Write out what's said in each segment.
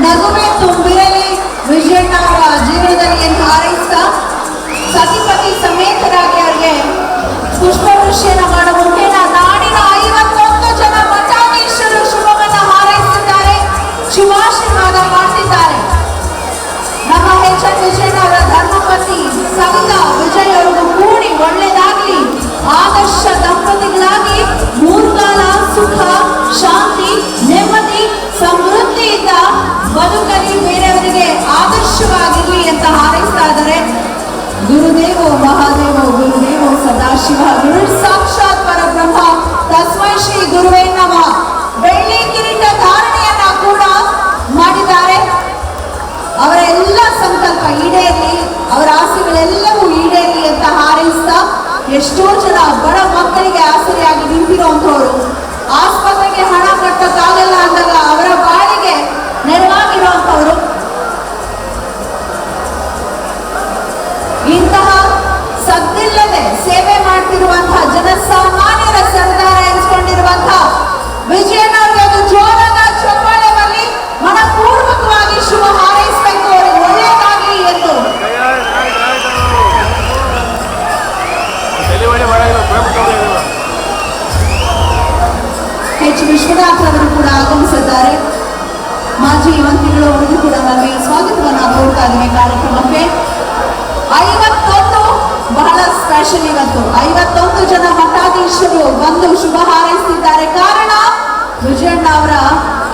ನಗುವೆ ತುಂಬಿರಲಿ ವಿಜಯಣ್ಣ ಅವರ ಜೀವನದಲ್ಲಿ ಎಂದು ಹಾರೈಸ್ತಾ ಸತಿಪತಿ ಸಮೇತರಾಗಿ ಅವರಿಗೆ ಪುಷ್ಪವೃಷ್ಟಿಯನ್ನು ಮಾಡುವ ಮುಖೇನ ನಾಡಿನ 51 ಜನ ಮಠಾಧೀಶರು ಶುಭವನ್ನ ಹಾರೈಸಿದ್ದಾರೆ, ಶುಭಾಶೀರ್ವಾದ ಮಾಡ್ತಿದ್ದಾರೆ. ನಮ್ಮ ಎಚ್.ಎನ್. ವಿಜಯಣ್ಣ ಅವರ ಧರ್ಮಪತಿ ಸವಿತಾ ವಿಜಯ್ ಅವರಿಗೂ ಕೂಡಿ ಒಳ್ಳೆಯದಾಗಲಿ, ಆದರ್ಶ ದಂಪತಿಗಳಾಗಿ ಮೂರ್ಕಾಲ ಸುಖ ಶಾಂತಿ ನೆಮ್ಮದಿ ಸಮೃದ್ಧಿಯಿಂದ ಬದುಕಲಿ, ಬೇರೆಯವರಿಗೆ ಆದರ್ಶವಾಗಿರ್ಲಿ ಅಂತ ಹಾರೈಸ್ತಾ ಇದ್ದಾರೆ. ಗುರುದೇವೋ ಮಹಾದೇವೋ ಗುರುದೇವೋ ಸದಾಶಿವ ಗುರು ಸಾಕ್ಷಾತ್ ಪರಬ್ರಹ್ಮ ತಸ್ಮೈ ಶ್ರೀ ಗುರುವೇ ನಮಃ. ಬೆಳ್ಳಿ ಕಿರೀಟ ಧಾರಣೆಯನ್ನ ಕೂಡ ಮಾಡಿದ್ದಾರೆ. ಅವರ ಎಲ್ಲ ಸಂಕಲ್ಪ ಈಡೇರಲಿ, ಅವರ ಆಸೆಗಳೆಲ್ಲವೂ ಈಡೇರಲಿ ಅಂತ ಹಾರೈಸ್ತಾ ಎಷ್ಟೋ ಜನ ಬಡ ಮಕ್ಕಳಿಗೆ ಆಸರೆಯಾಗಿ ನಿಂತಿರುವಂತವರು, ಆಸ್ಪತ್ರೆಗೆ ಹಣ ಕಟ್ಟಕ್ಕಾಗಲ್ಲ ಅಂದಾಗ ಅವರ ಬಾಳಿಗೆ ನೆರವಾಗಿರುವಂತವರು, ಇಂತಹ ಸದ್ದಿಲ್ಲದೆ ಸೇವೆ ಮಾಡ್ತಿರುವಂತಹ ಜನಸಾಮಾನ್ಯರ ಸರ್ದಾರ ಎನಿಸಿಕೊಂಡಿರುವಂತಹ ವಿಜಯಣ್ಣ ಅವರಿಗೆ ಒಂದು ಜೋರಾದ ಚಪ್ಪಾಳೆ ಬರಲಿ, ಮನಪೂರ್ವಕವಾಗಿ ಶುಭ ಹಾರೈಸಬೇಕು, ಅವರಿಗೆ ಒಳ್ಳೆಯದಾಗಲಿ ಎಂದು. ಎಚ್ ವಿಶ್ವನಾಥ್ ಅವರು ಕೂಡ ಆಗಮಿಸಿದ್ದಾರೆ. ಮಾಜಿ ಮಂತ್ರಿಗಳು ಅವರಿಗೂ ಕೂಡ ನಮಗೆ ಸ್ವಾಗತವನ್ನು ಕೋರ್ತಾ ಇದ್ದೇವೆ ಕಾರ್ಯಕ್ರಮಕ್ಕೆ. 51 ಬಹಳ ಸ್ಪೆಷಲ್ ಇವತ್ತು 51 ಜನ ಮಠಾಧೀಶರು ಬಂದು ಶುಭ ಹಾರೈಸುತ್ತಿದ್ದಾರೆ. ಕಾರಣ ವಿಜಯಣ್ಣ ಅವರ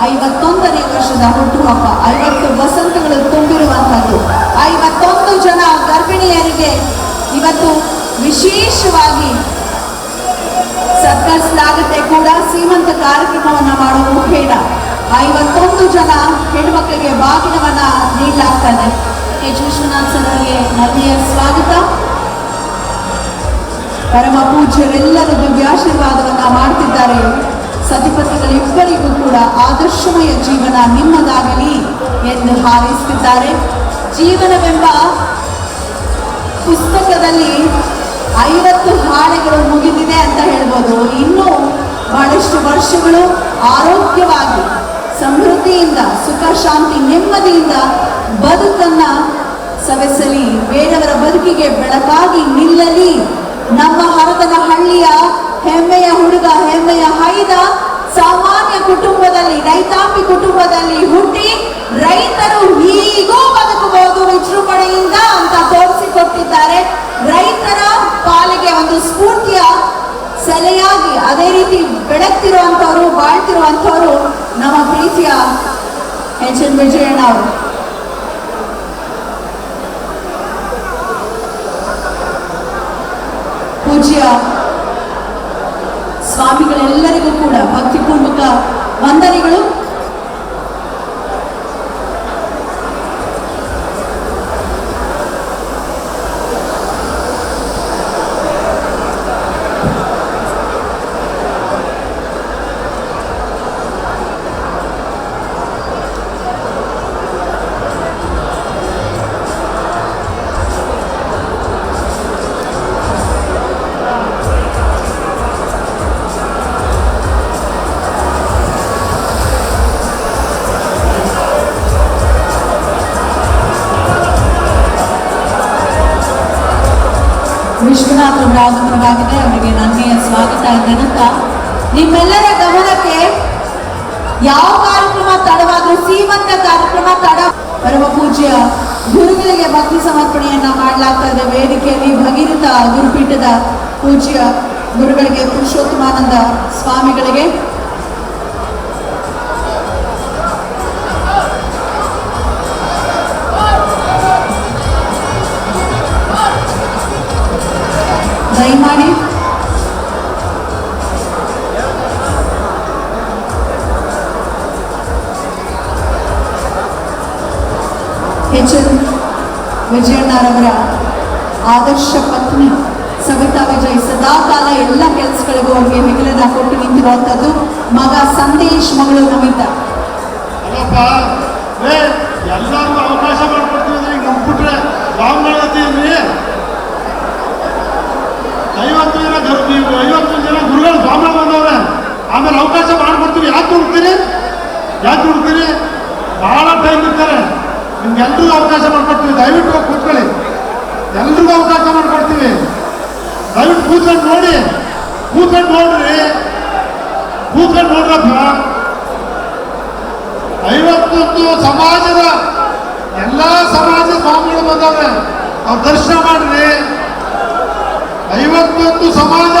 51ನೇ ವರ್ಷದ ಹುಟ್ಟುಹಬ್ಬ, 50 ವಸಂತಗಳು ತುಂಬಿರುವಂತದ್ದು. 51 ಜನ ಗರ್ಭಿಣಿಯರಿಗೆ ಇವತ್ತು ವಿಶೇಷವಾಗಿ ಸತ್ಕರಿಸಲಾಗುತ್ತೆ ಕೂಡ. ಸೀಮಂತ ಕಾರ್ಯಕ್ರಮವನ್ನ ಮಾಡುವ ಮುಖೇನ 51 ಜನ ಹೆಣ್ಮಕ್ಳಿಗೆ ಬಾಗಿನವನ್ನ ನೀಡಲಾಗ್ತದೆ. ಎಚ್ ವಿಶ್ವನಾಥ್ ಸರ್ ಅವರಿಗೆ ನದಿಯ ಸ್ವಾಗತ. ಪರಮ ಪೂಜ್ಯರೆಲ್ಲರೂ ದಿವ್ಯಾಶೀರ್ವಾದವನ್ನ ಮಾಡ್ತಿದ್ದಾರೆ. ಸತಿಪತಿಗಳಿಬ್ಬರಿಗೂ ಕೂಡ ಆದರ್ಶಮಯ ಜೀವನ ನಿಮ್ಮದಾಗಲಿ ಎಂದು ಹಾರೈಸುತ್ತಿದ್ದಾರೆ. ಜೀವನವೆಂಬ ಪುಸ್ತಕದಲ್ಲಿ 50 ಹಾಳೆಗಳು ಮುಗಿದಿದೆ ಅಂತ ಹೇಳ್ಬೋದು. ಇನ್ನೂ ಬಹಳಷ್ಟು ವರ್ಷಗಳು ಆರೋಗ್ಯವಾಗಿ ಸಮೃದ್ಧಿಯಿಂದ ಸುಖ ಶಾಂತಿ ನೆಮ್ಮದಿಯಿಂದ ಬದುಕನ್ನ ಸವೆಸಲಿ, ಬೇರೆಯವರ ಬದುಕಿಗೆ ಬೆಳಕಾಗಿ ನಿಲ್ಲಲಿ. ನಮ್ಮ ಹರದನಹಳ್ಳಿಯ ಹೆಮ್ಮೆಯ ಹುಡುಗ, ಹೆಮ್ಮೆಯ ಹೈದ ಸಾಮಾನ್ಯ ಕುಟುಂಬದಲ್ಲಿ, ರೈತಾಪಿ ಕುಟುಂಬದಲ್ಲಿ ಹುಟ್ಟಿ ರೈತರು ಹೀಗೂ ಬದುಕಬಹುದು ವಿಜೃಂಭಣೆಯಿಂದ ಅಂತ ತೋರಿಸಿಕೊಟ್ಟಿದ್ದಾರೆ. ರೈತರ ಪಾಲಿಗೆ ಒಂದು ಸ್ಫೂರ್ತಿಯ ಸೆಲೆಯಾಗಿ ಅದೇ ರೀತಿ ಬೆಳಗ್ತಿರುವಂತವರು, ಬಾಳ್ತಿರುವಂತವರು ನಮ್ಮ ಪ್ರೀತಿಯ ಎಚ್.ಎನ್. ವಿಜಯಣ್ಣ ಅವರು. ಪೂಜ್ಯ ಸ್ವಾಮಿಗಳೆಲ್ಲರಿಗೂ ಕೂಡ ಭಕ್ತಿಪೂರ್ವಕ ವಂದನೆಗಳು. ವಿಶ್ವನಾಥ್ ಅವರ ಆಗಮನವಾಗಿದೆ. ಅವರಿಗೆ ನನ್ನೆಯ ಸ್ವಾಗತ ಅಂತ ನಿಮ್ಮೆಲ್ಲರ ಗಮನಕ್ಕೆ ಯಾವ ಕಾರ್ಯಕ್ರಮ ತಡವಾದ್ರೂ ಸೀಮಂತ ಕಾರ್ಯಕ್ರಮ ತಡ. ಪರಮ ಪೂಜ್ಯ ಗುರುಗಳಿಗೆ ಭಕ್ತಿ ಸಮರ್ಪಣೆಯನ್ನ ಮಾಡಲಾಗ್ತಾ ಇದೆ. ವೇದಿಕೆಯಲ್ಲಿ ಭಗೀರಥ ಗುರುಪೀಠದ ಪೂಜ್ಯ ಗುರುಗಳಿಗೆ, ಪುರುಷೋತ್ತಮಾನಂದ ಸ್ವಾಮಿಗಳಿಗೆ, ದಯಮಾಡಿ ಎಚ್.ಎನ್. ವಿಜಯಣ್ಣರವರ ಆದರ್ಶ ಪತ್ನಿ ಸವಿತಾ ವಿಜಯ್ ಸದಾ ಕಾಲ ಎಲ್ಲ ಕೆಲಸಗಳಿಗೂ ಅವ್ರಿಗೆ ಹೆಗಲನ್ನ ಕೊಟ್ಟು ನಿಂತಿರುವಂತದ್ದು. ಮಗ ಸಂದೇಶ್, ಮಗಳು ನಮಿತಾ. ಎಲ್ಲರಿಗೂ ಅವಕಾಶ ಮಾಡ್ಕೊಡ್ತೀವಿ, ನಂಬಿಟ್ರೆ ರಾಮನಗತಿಯಲ್ಲಿ 50 ಜನ ಗುರುಗಳು ಬ್ರಾಹ್ಮಣ ಬಂದವ್ರೆ. ಆಮೇಲೆ ಅವಕಾಶ ಮಾಡ್ಕೊಡ್ತೀವಿ. ಯಾಕೆ ಹುಡುಕ್ತೀರಿ ಬಹಳ ಟೈಮ್ ಇರ್ತಾರೆ. ನಿಮ್ಗೆಲ್ರಿಗೂ ಅವಕಾಶ ಮಾಡ್ಕೊಡ್ತೀವಿ, ದಯವಿಟ್ಟು ಹೋಗಿ ಕೂತ್ಕೊಳ್ಳಿ. ಎಲ್ರಿಗೂ ಅವಕಾಶ ಮಾಡ್ಕೊಡ್ತೀವಿ, ದಯವಿಟ್ಟು ಕೂತ್ಕೊಂಡು ನೋಡಿ. ಕೂತ್ಕೊಂಡು ನೋಡ್ರಿ, ಕೂತ್ಕೊಂಡು ನೋಡ್ರಪ್ಪ. 51 ಸಮಾಜದ ಎಲ್ಲ ಸಮಾಜ ಸ್ವಾಮಿಗಳು ಬಂದವ್ರೆ, ಅವ್ರ ದರ್ಶನ ಮಾಡ್ರಿ. 51 ಸಮಾಜ,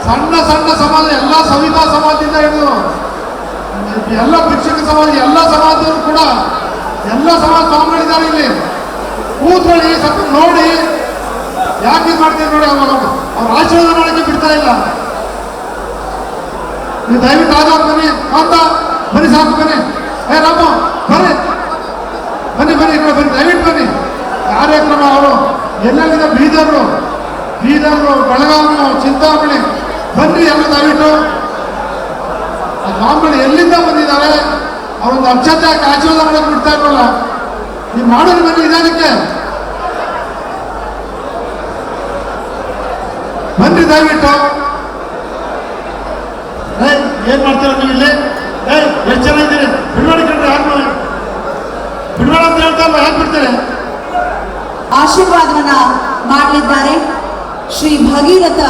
ಸಣ್ಣ ಸಣ್ಣ ಸಮಾಜ, ಎಲ್ಲ ಸವಿತಾ ಸಮಾಜದಿಂದ ಹಿಡಿದು ಎಲ್ಲ ಭಿಕ್ಷುಕ ಸಮಾಜ, ಎಲ್ಲ ಸಮಾಜದವರು ಕೂಡ ಎಲ್ಲ ಸಮಾಜ ಸ್ವಾಮಿಗಳಿದ್ದಾರೆ ಇಲ್ಲಿ. ಕೂತ್ಕೊಳ್ಳಿ, ಸ್ವಲ್ಪ ನೋಡಿ. ಯಾಕೆ ಇದು ಮಾಡ್ತೀವಿ ನೋಡಿ, ಅವ್ರ ಆಶೀರ್ವಾದ ಮಾಡೋಕ್ಕೆ ಬಿಡ್ತಾ ಇಲ್ಲ. ನೀವು ದಯವಿಟ್ಟು ಆದಾಗ ಬನ್ನಿ ಅಂತ ಬನ್ನಿ, ಸಾಕು ಬನ್ನಿ. ರಾಮ ಬರ್ರಿ, ಬನ್ನಿ ಬನ್ನಿ, ಈ ಕಡೆ ಬನ್ನಿ, ದಯವಿಟ್ಟು ಬನ್ನಿ. ಕಾರ್ಯಕ್ರಮ ಅವರು ಎಲ್ಲೆಲ್ಲಿಂದ ಬೀದರು, ಬೆಳಗಾವಿ, ಚಿಂತಾಮಣಿ, ಬನ್ನಿ ಎಲ್ಲ ದಯವಿಟ್ಟು. ಸ್ವಾಮಿಗಳು ಎಲ್ಲಿಂದ ಬಂದಿದ್ದಾರೆ, ಅವರೊಂದು ಅಕ್ಷತೆ ಆಶೀರ್ವಾದ ಮಾಡೋಕೆ ಬಿಡ್ತಾ ಇರೋಲ್ಲ. ನೀವು ಮಾಡೋದು ಬನ್ನಿ ನಿಧಾನಕ್ಕೆ, ಬನ್ನಿ ದಯವಿಟ್ಟು. ಏನ್ ಮಾಡ್ತೀರ ನೀವು ಇಲ್ಲಿ? ಎಷ್ಟು ಜನ ಇದ್ದೀರಿ? ಬಿಡುಗಡೆ ಕಂಡ್ರೆ ಯಾರು ಬಿಡುಗಡೆ ಅಂತ ಹೇಳ್ತಾರಲ್ಲ, ಯಾಕೆ ಬಿಡ್ತೀರಿ? ಆಶೀರ್ವಾದವನ್ನ ಮಾಡಲಿದ್ದಾರೆ ಶ್ರೀ ಭಗೀರಥ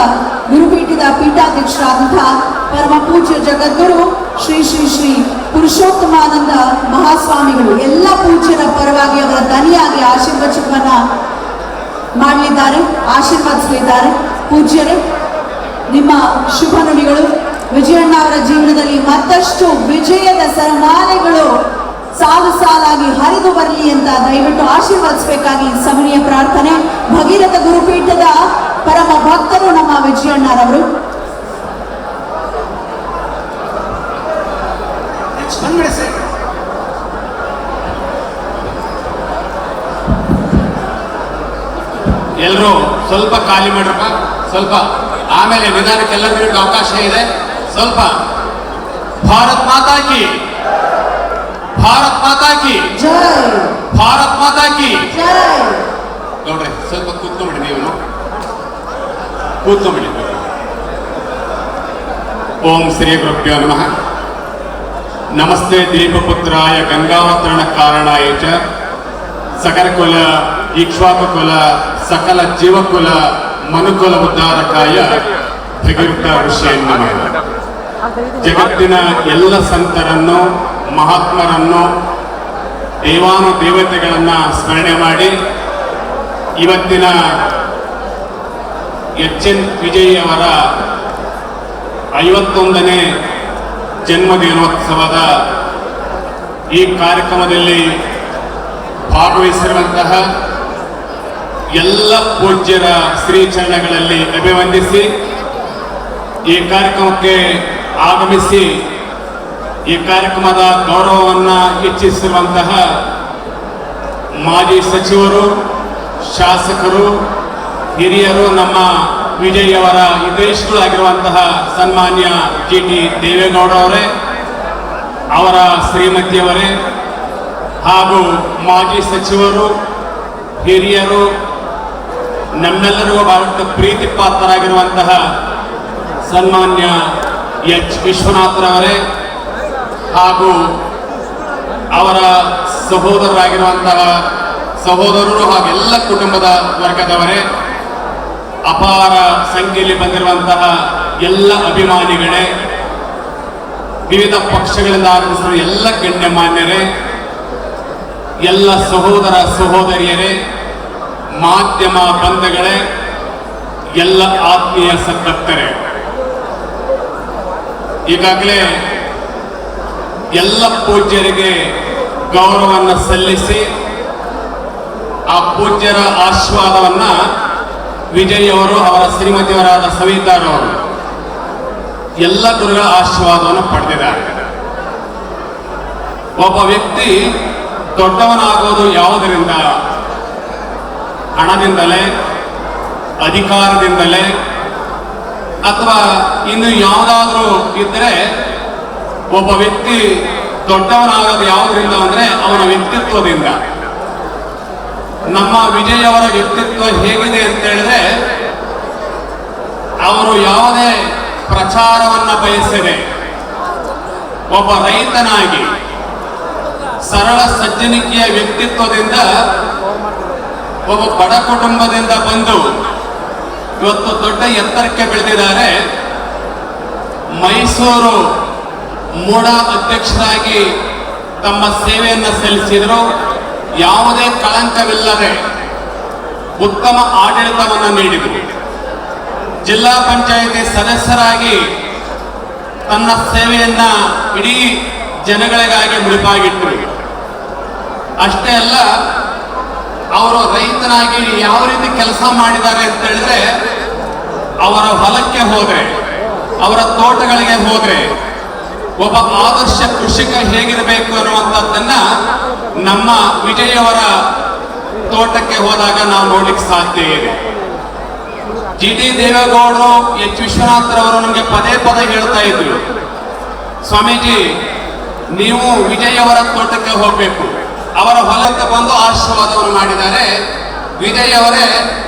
ಗುರುಪೀಠದ ಪೀಠಾಧ್ಯಕ್ಷರಾದಂತಹ ಪರಮ ಪೂಜ್ಯ ಜಗದ್ಗುರು ಶ್ರೀ ಶ್ರೀ ಶ್ರೀ ಪುರುಷೋತ್ತಮಾನಂದ ಮಹಾಸ್ವಾಮಿಗಳು ಎಲ್ಲ ಪೂಜ್ಯರ ಪರವಾಗಿ ಅವರ ದನಿಯಾಗಿ ಆಶೀರ್ವಚನವನ್ನ ಮಾಡಲಿದ್ದಾರೆ, ಆಶೀರ್ವದಿಸಲಿದ್ದಾರೆ. ಪೂಜ್ಯರೇ, ನಿಮ್ಮ ಶುಭ ನುಡಿಗಳು ವಿಜಯಣ್ಣ ಅವರ ಜೀವನದಲ್ಲಿ ಮತ್ತಷ್ಟು ವಿಜಯದ ಸರಮಾಲೆಗಳು ಸಾಲು ಸಾಲಾಗಿ ಹರಿದು ಬರಲಿ ಅಂತ ದಯವಿಟ್ಟು ಆಶೀರ್ವದಿಸಬೇಕಾಗಿ ಸಮನೀಯ ಪ್ರಾರ್ಥನೆ. ಭಗೀರಥ ಗುರುಪೀಠದ ಪರಮ ಭಕ್ತರು ನಮ್ಮ ವಿಜಯಣ್ಣರವರು. ಎಲ್ಲರೂ ಸ್ವಲ್ಪ ಖಾಲಿ ಮಾಡ್ರಪ್ಪ, ಸ್ವಲ್ಪ ಆಮೇಲೆ ನಿಧಾನಕ್ಕೆ ಎಲ್ಲರಿಗೂ ಅವಕಾಶ ಇದೆ. ಸ್ವಲ್ಪ ಭಾರತ್ ಮಾತಾ ಕಿ, ಭಾರತ್ ಮಾತಾ ಕಿ ಜೈ, ಭಾರತ್ ಮಾತಾ ಕಿ ಜೈ. ನೋಡ್ರಿ, ಸ್ವಲ್ಪ ಕೂತ್ಕೊಂಡ್ಬಿಡಿ, ನೀವು ಕೂತ್ಕೊಂಡ್ಬಿಡಿ. ಓಂ ಶ್ರೀ ಗುರುಭ್ಯೋ ನಮಃ. ನಮಸ್ತೆ ದೀಪಪುತ್ರಾಯ ಗಂಗಾವತರಣ ಕಾರಣಾಯ ಚ ಸಕಲಕುಲ ಇಕ್ಷ್ವಾಕುಲ ಸಕಲ ಜೀವಕುಲ ಮನುಕುಲ ಉದ್ಧಾರಕಾಯ ಭಗೀರಥ ಋಷಿಯೇ ನಮಃ. ಜಗತ್ತಿನ ಎಲ್ಲ ಸಂತರನ್ನು, ಮಹಾತ್ಮರನ್ನು, ದೇವಾನು ದೇವತೆಗಳನ್ನ ಸ್ಮರಣೆ ಮಾಡಿ ಇವತ್ತಿನ ಎಚ್.ಎನ್. ವಿಜಯ್ ಅವರ 51ನೇ ಜನ್ಮದಿನೋತ್ಸವದ ಈ ಕಾರ್ಯಕ್ರಮದಲ್ಲಿ ಭಾಗವಹಿಸಿರುವಂತಹ ಎಲ್ಲ ಪೂಜ್ಯರ ಶ್ರೀಚರಣಗಳಲ್ಲಿ ಅಭಿವಂದಿಸಿ ಈ ಕಾರ್ಯಕ್ರಮಕ್ಕೆ ಆಗಮಿಸಿ ಈ ಕಾರ್ಯಕ್ರಮದ ಗೌರವವನ್ನು ಹೆಚ್ಚಿಸಿರುವಂತಹ ಮಾಜಿ ಸಚಿವರು, ಶಾಸಕರು, ಹಿರಿಯರು, ನಮ್ಮ ವಿಜಯ್ ಅವರ ಹಿತೈಷಿಗಳಾಗಿರುವಂತಹ ಸನ್ಮಾನ್ಯ ಜಿ.ಟಿ. ದೇವೇಗೌಡ ಅವರೇ, ಅವರ ಶ್ರೀಮತಿಯವರೇ, ಹಾಗೂ ಮಾಜಿ ಸಚಿವರು, ಹಿರಿಯರು, ನಮ್ಮೆಲ್ಲರಿಗೂ ಬಹಳ ಪ್ರೀತಿ ಪಾತ್ರರಾಗಿರುವಂತಹ ಸನ್ಮಾನ್ಯ ಎಚ್. ವಿಶ್ವನಾಥರವರೇ, ಹಾಗೂ ಅವರ ಸಹೋದರರಾಗಿರುವಂತಹ ಸಹೋದರರು ಹಾಗೂ ಎಲ್ಲ ಕುಟುಂಬದ ವರ್ಗದವರೇ, ಅಪಾರ ಸಂಖ್ಯೆಯಲ್ಲಿ ಬಂದಿರುವಂತಹ ಎಲ್ಲ ಅಭಿಮಾನಿಗಳೇ, ವಿವಿಧ ಪಕ್ಷಗಳಿಂದ ಆಗಮಿಸಿರುವ ಎಲ್ಲ ಗಣ್ಯಮಾನ್ಯರೇ, ಎಲ್ಲ ಸಹೋದರ ಸಹೋದರಿಯರೇ, ಮಾಧ್ಯಮ ಬಂಧುಗಳೇ, ಎಲ್ಲ ಆತ್ಮೀಯ ಸದ್ಭಕ್ತರೇ, ಈಗಾಗಲೇ ಎಲ್ಲ ಪೂಜ್ಯರಿಗೆ ಗೌರವವನ್ನು ಸಲ್ಲಿಸಿ ಆ ಪೂಜ್ಯರ ಆಶೀರ್ವಾದವನ್ನ ವಿಜಯ್ ಅವರು, ಅವರ ಶ್ರೀಮತಿಯವರಾದ ಸವಿತಾರವರು ಎಲ್ಲ ಗುರುಗಳ ಆಶೀರ್ವಾದವನ್ನು ಪಡೆದಿದ್ದಾರೆ. ಒಬ್ಬ ವ್ಯಕ್ತಿ ದೊಡ್ಡವನಾಗೋದು ಯಾವುದರಿಂದ? ಹಣದಿಂದಲೇ, ಅಧಿಕಾರದಿಂದಲೇ, ಅಥವಾ ಇನ್ನು ಯಾವುದಾದ್ರೂ ಇದ್ದರೆ ಒಬ್ಬ ವ್ಯಕ್ತಿ ದೊಡ್ಡವನಾಗೋದು ಯಾವುದರಿಂದ ಅಂದ್ರೆ ಅವನ ವ್ಯಕ್ತಿತ್ವದಿಂದ. ನಮ್ಮ ವಿಜಯ್ ಅವರ ವ್ಯಕ್ತಿತ್ವ ಹೇಗಿದೆ ಅಂತ ಹೇಳಿದ್ರೆ, ಅವರು ಯಾವುದೇ ಪ್ರಚಾರವನ್ನ ಬಯಸದೆ ಒಬ್ಬ ರೈತನಾಗಿ ಸರಳ ಸಜ್ಜನಿಕೆಯ ವ್ಯಕ್ತಿತ್ವದಿಂದ ಒಬ್ಬ ಬಡ ಕುಟುಂಬದಿಂದ ಬಂದು ಇವತ್ತು ದೊಡ್ಡ ಎತ್ತರಕ್ಕೆ ಬೆಳೆದಿದ್ದಾರೆ. ಮೈಸೂರು ಮೂಡ ಅಧ್ಯಕ್ಷರಾಗಿ ತಮ್ಮ ಸೇವೆಯನ್ನು ಸಲ್ಲಿಸಿದರು. ಯಾವುದೇ ಕಳಂಕವಿಲ್ಲದೆ ಉತ್ತಮ ಆಡಳಿತವನ್ನು ನೀಡಿದರು. ಜಿಲ್ಲಾ ಪಂಚಾಯಿತಿ ಸದಸ್ಯರಾಗಿ ತನ್ನ ಸೇವೆಯನ್ನ ಇಡೀ ಜನಗಳಿಗಾಗಿ ಮುಡಿಪಾಗಿಟ್ಟರು. ಅಷ್ಟೇ ಅಲ್ಲ, ಅವರು ರೈತನಾಗಿ ಯಾವ ರೀತಿ ಕೆಲಸ ಮಾಡಿದ್ದಾರೆ ಅಂತ ಹೇಳಿದ್ರೆ, ಅವರ ಹೊಲಕ್ಕೆ ಹೋದ್ರೆ, ಅವರ ತೋಟಗಳಿಗೆ ಹೋದ್ರೆ ಒಬ್ಬ ಆದರ್ಶ ಕೃಷಿಕ ಹೇಗಿರಬೇಕು ಅನ್ನುವಂಥದ್ದನ್ನ ನಮ್ಮ ವಿಜಯ್ ಅವರ ತೋಟಕ್ಕೆ ಹೋದಾಗ ನಾವು ನೋಡ್ಲಿಕ್ಕೆ ಸಾಧ್ಯ ಇದೆ. ಜಿ.ಟಿ. ದೇವೇಗೌಡರು, ಎಚ್. ವಿಶ್ವನಾಥರವರು ನಮಗೆ ಪದೇ ಪದೇ ಹೇಳ್ತಾ ಇದ್ರು, ಸ್ವಾಮೀಜಿ ನೀವು ವಿಜಯ್ ಅವರ ತೋಟಕ್ಕೆ ಹೋಗ್ಬೇಕು. ಅವರ ಹೊಲಕ್ಕೆ ಬಂದು ಆಶೀರ್ವಾದವನ್ನು ಮಾಡಿದ್ದಾರೆ. ವಿಜಯ್ ಅವರೇ,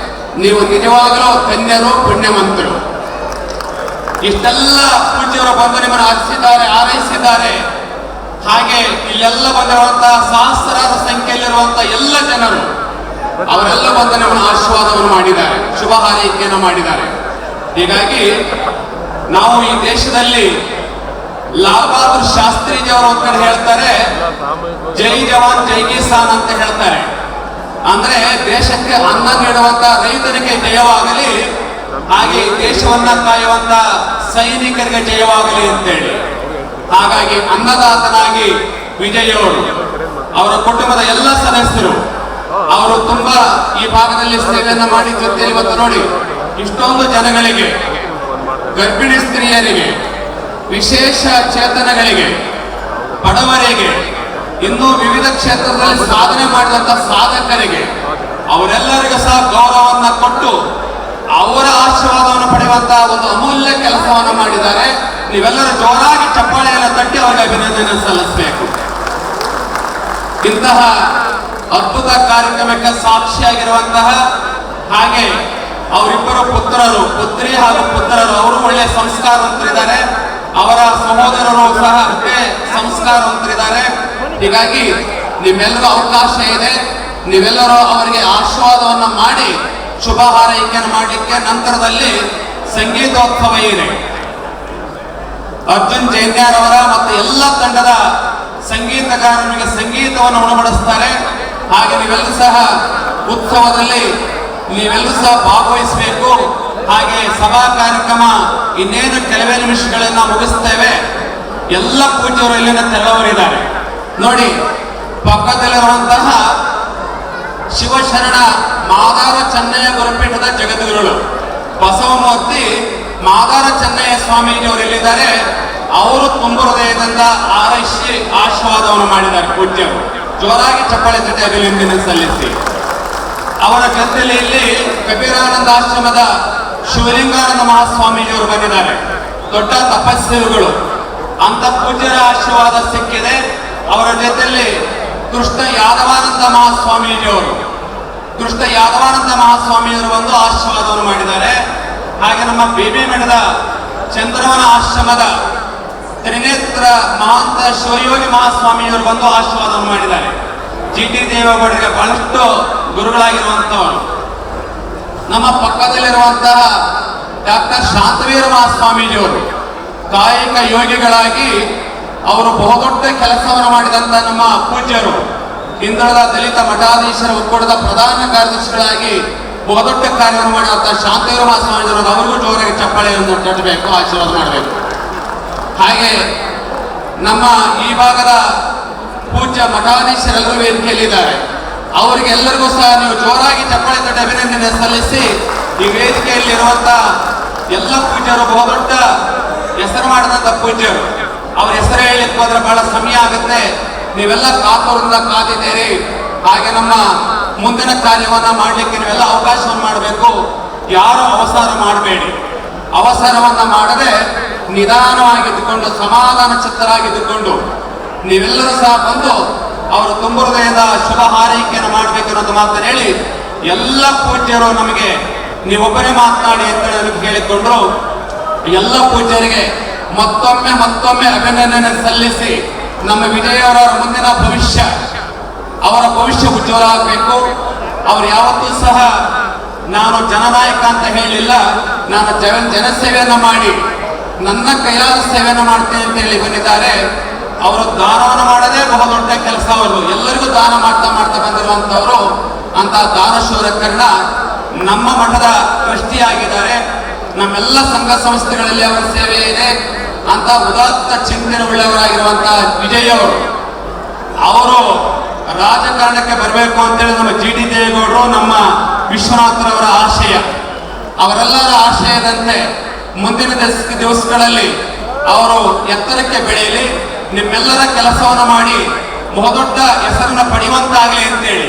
ನೀವು ನಿಜವಾಗಲೂ ಧನ್ಯರು, ಪುಣ್ಯವಂತರು. ಇಷ್ಟೆಲ್ಲ ಪೂಜ್ಯರು ಬಂದು ನಿಮ್ಮನ್ನು ಆರೈಸಿದ್ದಾರೆ. ಹಾಗೆ ಇಲ್ಲೆಲ್ಲ ಬಂದಿರುವಂತಹ ಸಹಸ್ರಾರು ಸಂಖ್ಯೆಯಲ್ಲಿರುವಂತಹ ಎಲ್ಲ ಜನರು ಅವರೆಲ್ಲ ಬಂದು ನಿಮ್ಮನ್ನು ಆಶೀರ್ವಾದವನ್ನು ಮಾಡಿದ್ದಾರೆ, ಶುಭ ಹಾರೈಕೆಯನ್ನು ಮಾಡಿದ್ದಾರೆ. ಹೀಗಾಗಿ ನಾವು ಈ ದೇಶದಲ್ಲಿ ಲಾಲ್ ಬಹದ್ದೂರ್ ಶಾಸ್ತ್ರೀಜಿಯವರು ಒಂದು ಕಡೆ ಹೇಳ್ತಾರೆ, ಜೈ ಜವಾನ್ ಜೈ ಕಿಸಾನ್ ಅಂತ ಹೇಳ್ತಾರೆ. ಅಂದ್ರೆ ದೇಶಕ್ಕೆ ಅನ್ನ ನೀಡುವಂತ ರೈತನಿಗೆ ಜಯವಾಗಲಿ, ಹಾಗೆ ದೇಶವನ್ನ ಕಾಯುವಂತ ಸೈನಿಕರಿಗೆ ಜಯವಾಗಲಿ ಅಂತೇಳಿ. ಹಾಗಾಗಿ ಅನ್ನದಾತನಾಗಿ ವಿಜಯ್ ಅವರು, ಅವರ ಕುಟುಂಬದ ಎಲ್ಲ ಸದಸ್ಯರು ಅವರು ತುಂಬಾ ಈ ಭಾಗದಲ್ಲಿ ಸೇವೆಯನ್ನ ಮಾಡಿ ಜೊತೆಯಲ್ಲಿ ಇವತ್ತು ನೋಡಿ ಇಷ್ಟೊಂದು ಜನಗಳಿಗೆ, ಗರ್ಭಿಣಿ ಸ್ತ್ರೀಯರಿಗೆ, ವಿಶೇಷ ಚೇತನಗಳಿಗೆ, ಬಡವರಿಗೆ, ಇನ್ನೂ ವಿವಿಧ ಕ್ಷೇತ್ರದಲ್ಲಿ ಸಾಧನೆ ಮಾಡಿದಂತ ಸಾಧಕರಿಗೆ ಅವರೆಲ್ಲರಿಗೂ ಸಹ ಗೌರವವನ್ನ ಕೊಟ್ಟು ಅವರ ಆಶೀರ್ವಾದವನ್ನು ಪಡೆಯುವಂತಹ ಒಂದು ಅಮೂಲ್ಯ ಕೆಲಸವನ್ನು ಮಾಡಿದ್ದಾರೆ. ನೀವೆಲ್ಲರೂ ಜೋರಾಗಿ ಚಪ್ಪಾಳೆಯನ್ನು ತಟ್ಟಿ ಅವರಿಗೆ ಅಭಿನಂದನೆ ಸಲ್ಲಿಸಬೇಕು. ಇಂತಹ ಅದ್ಭುತ ಕಾರ್ಯಕ್ರಮಕ್ಕೆ ಸಾಕ್ಷಿಯಾಗಿರುವಂತಹ, ಹಾಗೆ ಅವರಿಬ್ಬರು ಪುತ್ರಿ ಹಾಗೂ ಪುತ್ರರು, ಅವರು ಒಳ್ಳೆಯ ಸಂಸ್ಕಾರವಂತರಿದ್ದಾರೆ. ಅವರ ಸಹೋದರರು ಸಹ ಅಷ್ಟೇ ಸಂಸ್ಕಾರವಂತರಿದ್ದಾರೆ. ಹೀಗಾಗಿ ನಿಮ್ಮೆಲ್ಲರೂ ಅವಕಾಶ ಇದೆ, ನೀವೆಲ್ಲರೂ ಅವರಿಗೆ ಆಶೀರ್ವಾದವನ್ನ ಮಾಡಿ ಶುಭ ಹಾರೈಕೆಯನ್ನು ಮಾಡಲಿಕ್ಕೆ. ನಂತರದಲ್ಲಿ ಸಂಗೀತೋತ್ಸವ ಇದೆ. ಅರ್ಜುನ್ ಜೈನ್ಯಾರವರ ಮತ್ತು ಎಲ್ಲ ತಂಡದ ಸಂಗೀತಗಾರರಿಗೆ ಸಂಗೀತವನ್ನು ಉಣಬಡಿಸ್ತಾರೆ. ಹಾಗೆ ನೀವೆಲ್ಲರೂ ಸಹ ಉತ್ಸವದಲ್ಲಿ ನೀವೆಲ್ಲರೂ ಸಹ ಭಾಗವಹಿಸಬೇಕು. ಹಾಗೆ ಸಭಾ ಕಾರ್ಯಕ್ರಮ ಇನ್ನೇನು ಕೆಲವೇ ನಿಮಿಷಗಳನ್ನ ಮುಗಿಸ್ತೇವೆ. ಎಲ್ಲ ಪೂಜ್ಯರು ಇಲ್ಲಿನ ತೆರಳವರಿದ್ದಾರೆ ನೋಡಿ. ಪಕ್ಕದಲ್ಲಿರುವಂತಹ ಶಿವಶರಣ ಮಾದಾರ ಚೆನ್ನಯ್ಯ ಗುರುಪೀಠದ ಜಗದ್ಗುರುಗಳು ಬಸವಮೂರ್ತಿ ಮಾದಾರ ಚೆನ್ನಯ್ಯ ಸ್ವಾಮೀಜಿಯವರು ಎಲ್ಲಿದ್ದಾರೆ, ಅವರು ತುಂಬ ಹೃದಯದಿಂದ ಆರೈಸಿ ಆಶೀರ್ವಾದವನ್ನು ಮಾಡಿದ್ದಾರೆ ಪೂಜ್ಯರು. ಜೋರಾಗಿ ಚಪ್ಪಾಳೆ ಜೊತೆ ಅಭಿನಂದನೆ ಸಲ್ಲಿಸಿ. ಅವರ ಜೊತೆಯಲ್ಲಿ ಇಲ್ಲಿ ಕಬೀರಾನಂದ ಆಶ್ರಮದ ಶಿವಲಿಂಗಾನಂದ ಮಹಾಸ್ವಾಮೀಜಿಯವರು ಬಂದಿದ್ದಾರೆ. ದೊಡ್ಡ ತಪಸ್ವಿಗಳು, ಅಂತ ಪೂಜ್ಯರ ಆಶೀರ್ವಾದ ಸಿಕ್ಕಿದೆ. ಅವರ ಜೊತೆಯಲ್ಲಿ ಕೃಷ್ಣ ಯಾದವಾನಂದ ಮಹಾಸ್ವಾಮಿಯವರು ಬಂದು ಆಶೀರ್ವಾದವನ್ನು ಮಾಡಿದ್ದಾರೆ. ಹಾಗೆ ನಮ್ಮ ಬೇಬಿ ಮಠದ ಚಂದ್ರವನ ಆಶ್ರಮದ ತ್ರಿನೇತ್ರ ಮಹಾಂತ ಶಿವಯೋಗಿ ಮಹಾಸ್ವಾಮಿಯವರು ಬಂದು ಆಶೀರ್ವಾದವನ್ನು ಮಾಡಿದ್ದಾರೆ. ಜಿ.ಟಿ. ದೇವೇಗೌಡರಿಗೆ ಬಹಳಷ್ಟು ಗುರುಗಳಾಗಿರುವಂತವರು. ನಮ್ಮ ಪಕ್ಕದಲ್ಲಿರುವಂತಹ ಡಾಕ್ಟರ್ ಶಾಂತವೀರ ಮಹಾಸ್ವಾಮೀಜಿಯವರು ಕಾಯಿಕ ಯೋಗಿಗಳಾಗಿ ಅವರು ಬಹುದೊಡ್ಡ ಕೆಲಸವನ್ನು ಮಾಡಿದಂತ ನಮ್ಮ ಪೂಜ್ಯರು. ಇಂದ್ರದ ದಲಿತ ಮಠಾಧೀಶರ ಒಕ್ಕೂಟದ ಪ್ರಧಾನ ಕಾರ್ಯದರ್ಶಿಗಳಾಗಿ ಬಹುದೊಡ್ಡ ಕಾರ್ಯವನ್ನು ಮಾಡುವಂತಹ ಶಾಂತವೀರ ಮಹಾಸ್ವಾಮೀಜಿಯವರು, ಅವರಿಗೂ ಜೋರಾಗಿ ಚಪ್ಪಾಳೆಯನ್ನು ತಟ್ಟಬೇಕು, ಆಶೀರ್ವಾದ ಮಾಡಬೇಕು. ಹಾಗೆ ನಮ್ಮ ಈ ಭಾಗದ ಪೂಜ್ಯ ಮಠಾಧೀಶರೆಲ್ಲರೂ ವೇದಿಕೆಯಲ್ಲಿದ್ದಾರೆ. ಅವರಿಗೆಲ್ಲರಿಗೂ ಸಹ ನೀವು ಜೋರಾಗಿ ಚಪ್ಪಾಳೆ ತಟ್ಟಿ ಅಭಿನಂದನೆ ಸಲ್ಲಿಸಿ. ಈ ವೇದಿಕೆಯಲ್ಲಿ ಇರುವಂತಹ ಎಲ್ಲ ಪೂಜ್ಯರು ಬಹುದೊಡ್ಡ ಹೆಸರು ಮಾಡಿದಂತ ಪೂಜ್ಯರು. ಅವ್ರ ಹೆಸರು ಹೇಳಲಿಕ್ಕೆ ಹೋದ್ರೆ ಬಹಳ ಸಮಯ ಆಗುತ್ತೆ. ನೀವೆಲ್ಲ ಕಾತುರದಿಂದ ಕಾದಿದ್ದೀರಿ. ಹಾಗೆ ನಮ್ಮ ಮುಂದಿನ ಕಾರ್ಯವನ್ನ ಮಾಡಲಿಕ್ಕೆ ನೀವೆಲ್ಲ ಅವಕಾಶವನ್ನು ಮಾಡಬೇಕು. ಯಾರು ಅವಸರ ಮಾಡಬೇಡಿ. ಅವಸರವನ್ನ ಮಾಡದೆ ನಿಧಾನವಾಗಿದ್ದುಕೊಂಡು ಸಮಾಧಾನ ಚಿತ್ತರಾಗಿದ್ದುಕೊಂಡು ನೀವೆಲ್ಲರೂ ಸಹ ಬಂದು ಅವರು ತುಂಬ ಹೃದಯದ ಶುಭ ಹಾರೈಕೆಯನ್ನು ಮಾಡಬೇಕು ಅನ್ನೋದು ಮಾತನ್ನು ಹೇಳಿ, ಎಲ್ಲ ಪೂಜ್ಯರು ನಮಗೆ ನೀವೊಬ್ಬರೇ ಮಾತನಾಡಿ ಅಂತ ನನಗೆ ಹೇಳಿಕೊಂಡ್ರು. ಎಲ್ಲ ಪೂಜ್ಯರಿಗೆ ಮತ್ತೊಮ್ಮೆ ಅಭಿನಂದನೆ ಸಲ್ಲಿಸಿ ನಮ್ಮ ವಿಜಯ್ ಅವರ ಮುಂದಿನ ಭವಿಷ್ಯ, ಅವರ ಭವಿಷ್ಯ ಉಜ್ವಲ ಆಗಬೇಕು. ಅವ್ರು ಯಾವತ್ತೂ ಸಹ ನಾನು ಜನನಾಯಕ ಅಂತ ಹೇಳಿಲ್ಲ, ನಾನು ಜನಸೇವೆಯನ್ನು ಮಾಡಿ ನನ್ನ ಕೈಯಾದ ಸೇವೆಯನ್ನು ಮಾಡ್ತೇನೆ ಅಂತ ಹೇಳಿ ಬಂದಿದ್ದಾರೆ. ಅವರು ದಾನವನ್ನು ಮಾಡದೇ ಬಹುದೊಡ್ಡ ಕೆಲಸ. ಅವರು ಎಲ್ಲರಿಗೂ ದಾನ ಮಾಡ್ತಾ ಬಂದಿರುವಂತವರು. ಅಂತ ದಾನಶೂರ ಕರ್ಣ ನಮ್ಮ ಮಠದ ಟ್ರಸ್ಟಿಯಾಗಿದ್ದಾರೆ. ನಮ್ಮೆಲ್ಲ ಸಂಘ ಸಂಸ್ಥೆಗಳಲ್ಲಿ ಅವರ ಸೇವೆ ಇದೆ. ಅಂತ ಉದಾತ್ತ ಚಿಂತನೆ ಉಳ್ಳವರಾಗಿರುವಂತಹ ವಿಜಯ್ ಅವರು ರಾಜಕಾರಣಕ್ಕೆ ಬರಬೇಕು ಅಂತೇಳಿ ನಮ್ಮ ಜಿ ಟಿ ದೇವೇಗೌಡರು, ನಮ್ಮ ವಿಶ್ವನಾಥರವರ ಆಶಯ. ಅವರೆಲ್ಲರ ಆಶಯದಂತೆ ಮುಂದಿನ ದಿವಸಗಳಲ್ಲಿ ಅವರು ಎತ್ತರಕ್ಕೆ ಬೆಳೆಯಲಿ, ನಿಮ್ಮೆಲ್ಲರ ಕೆಲಸವನ್ನು ಮಾಡಿ ಬಹುದೊಡ್ಡ ಹೆಸರನ್ನ ಪಡೆಯುವಂತಾಗಲಿ ಅಂತೇಳಿ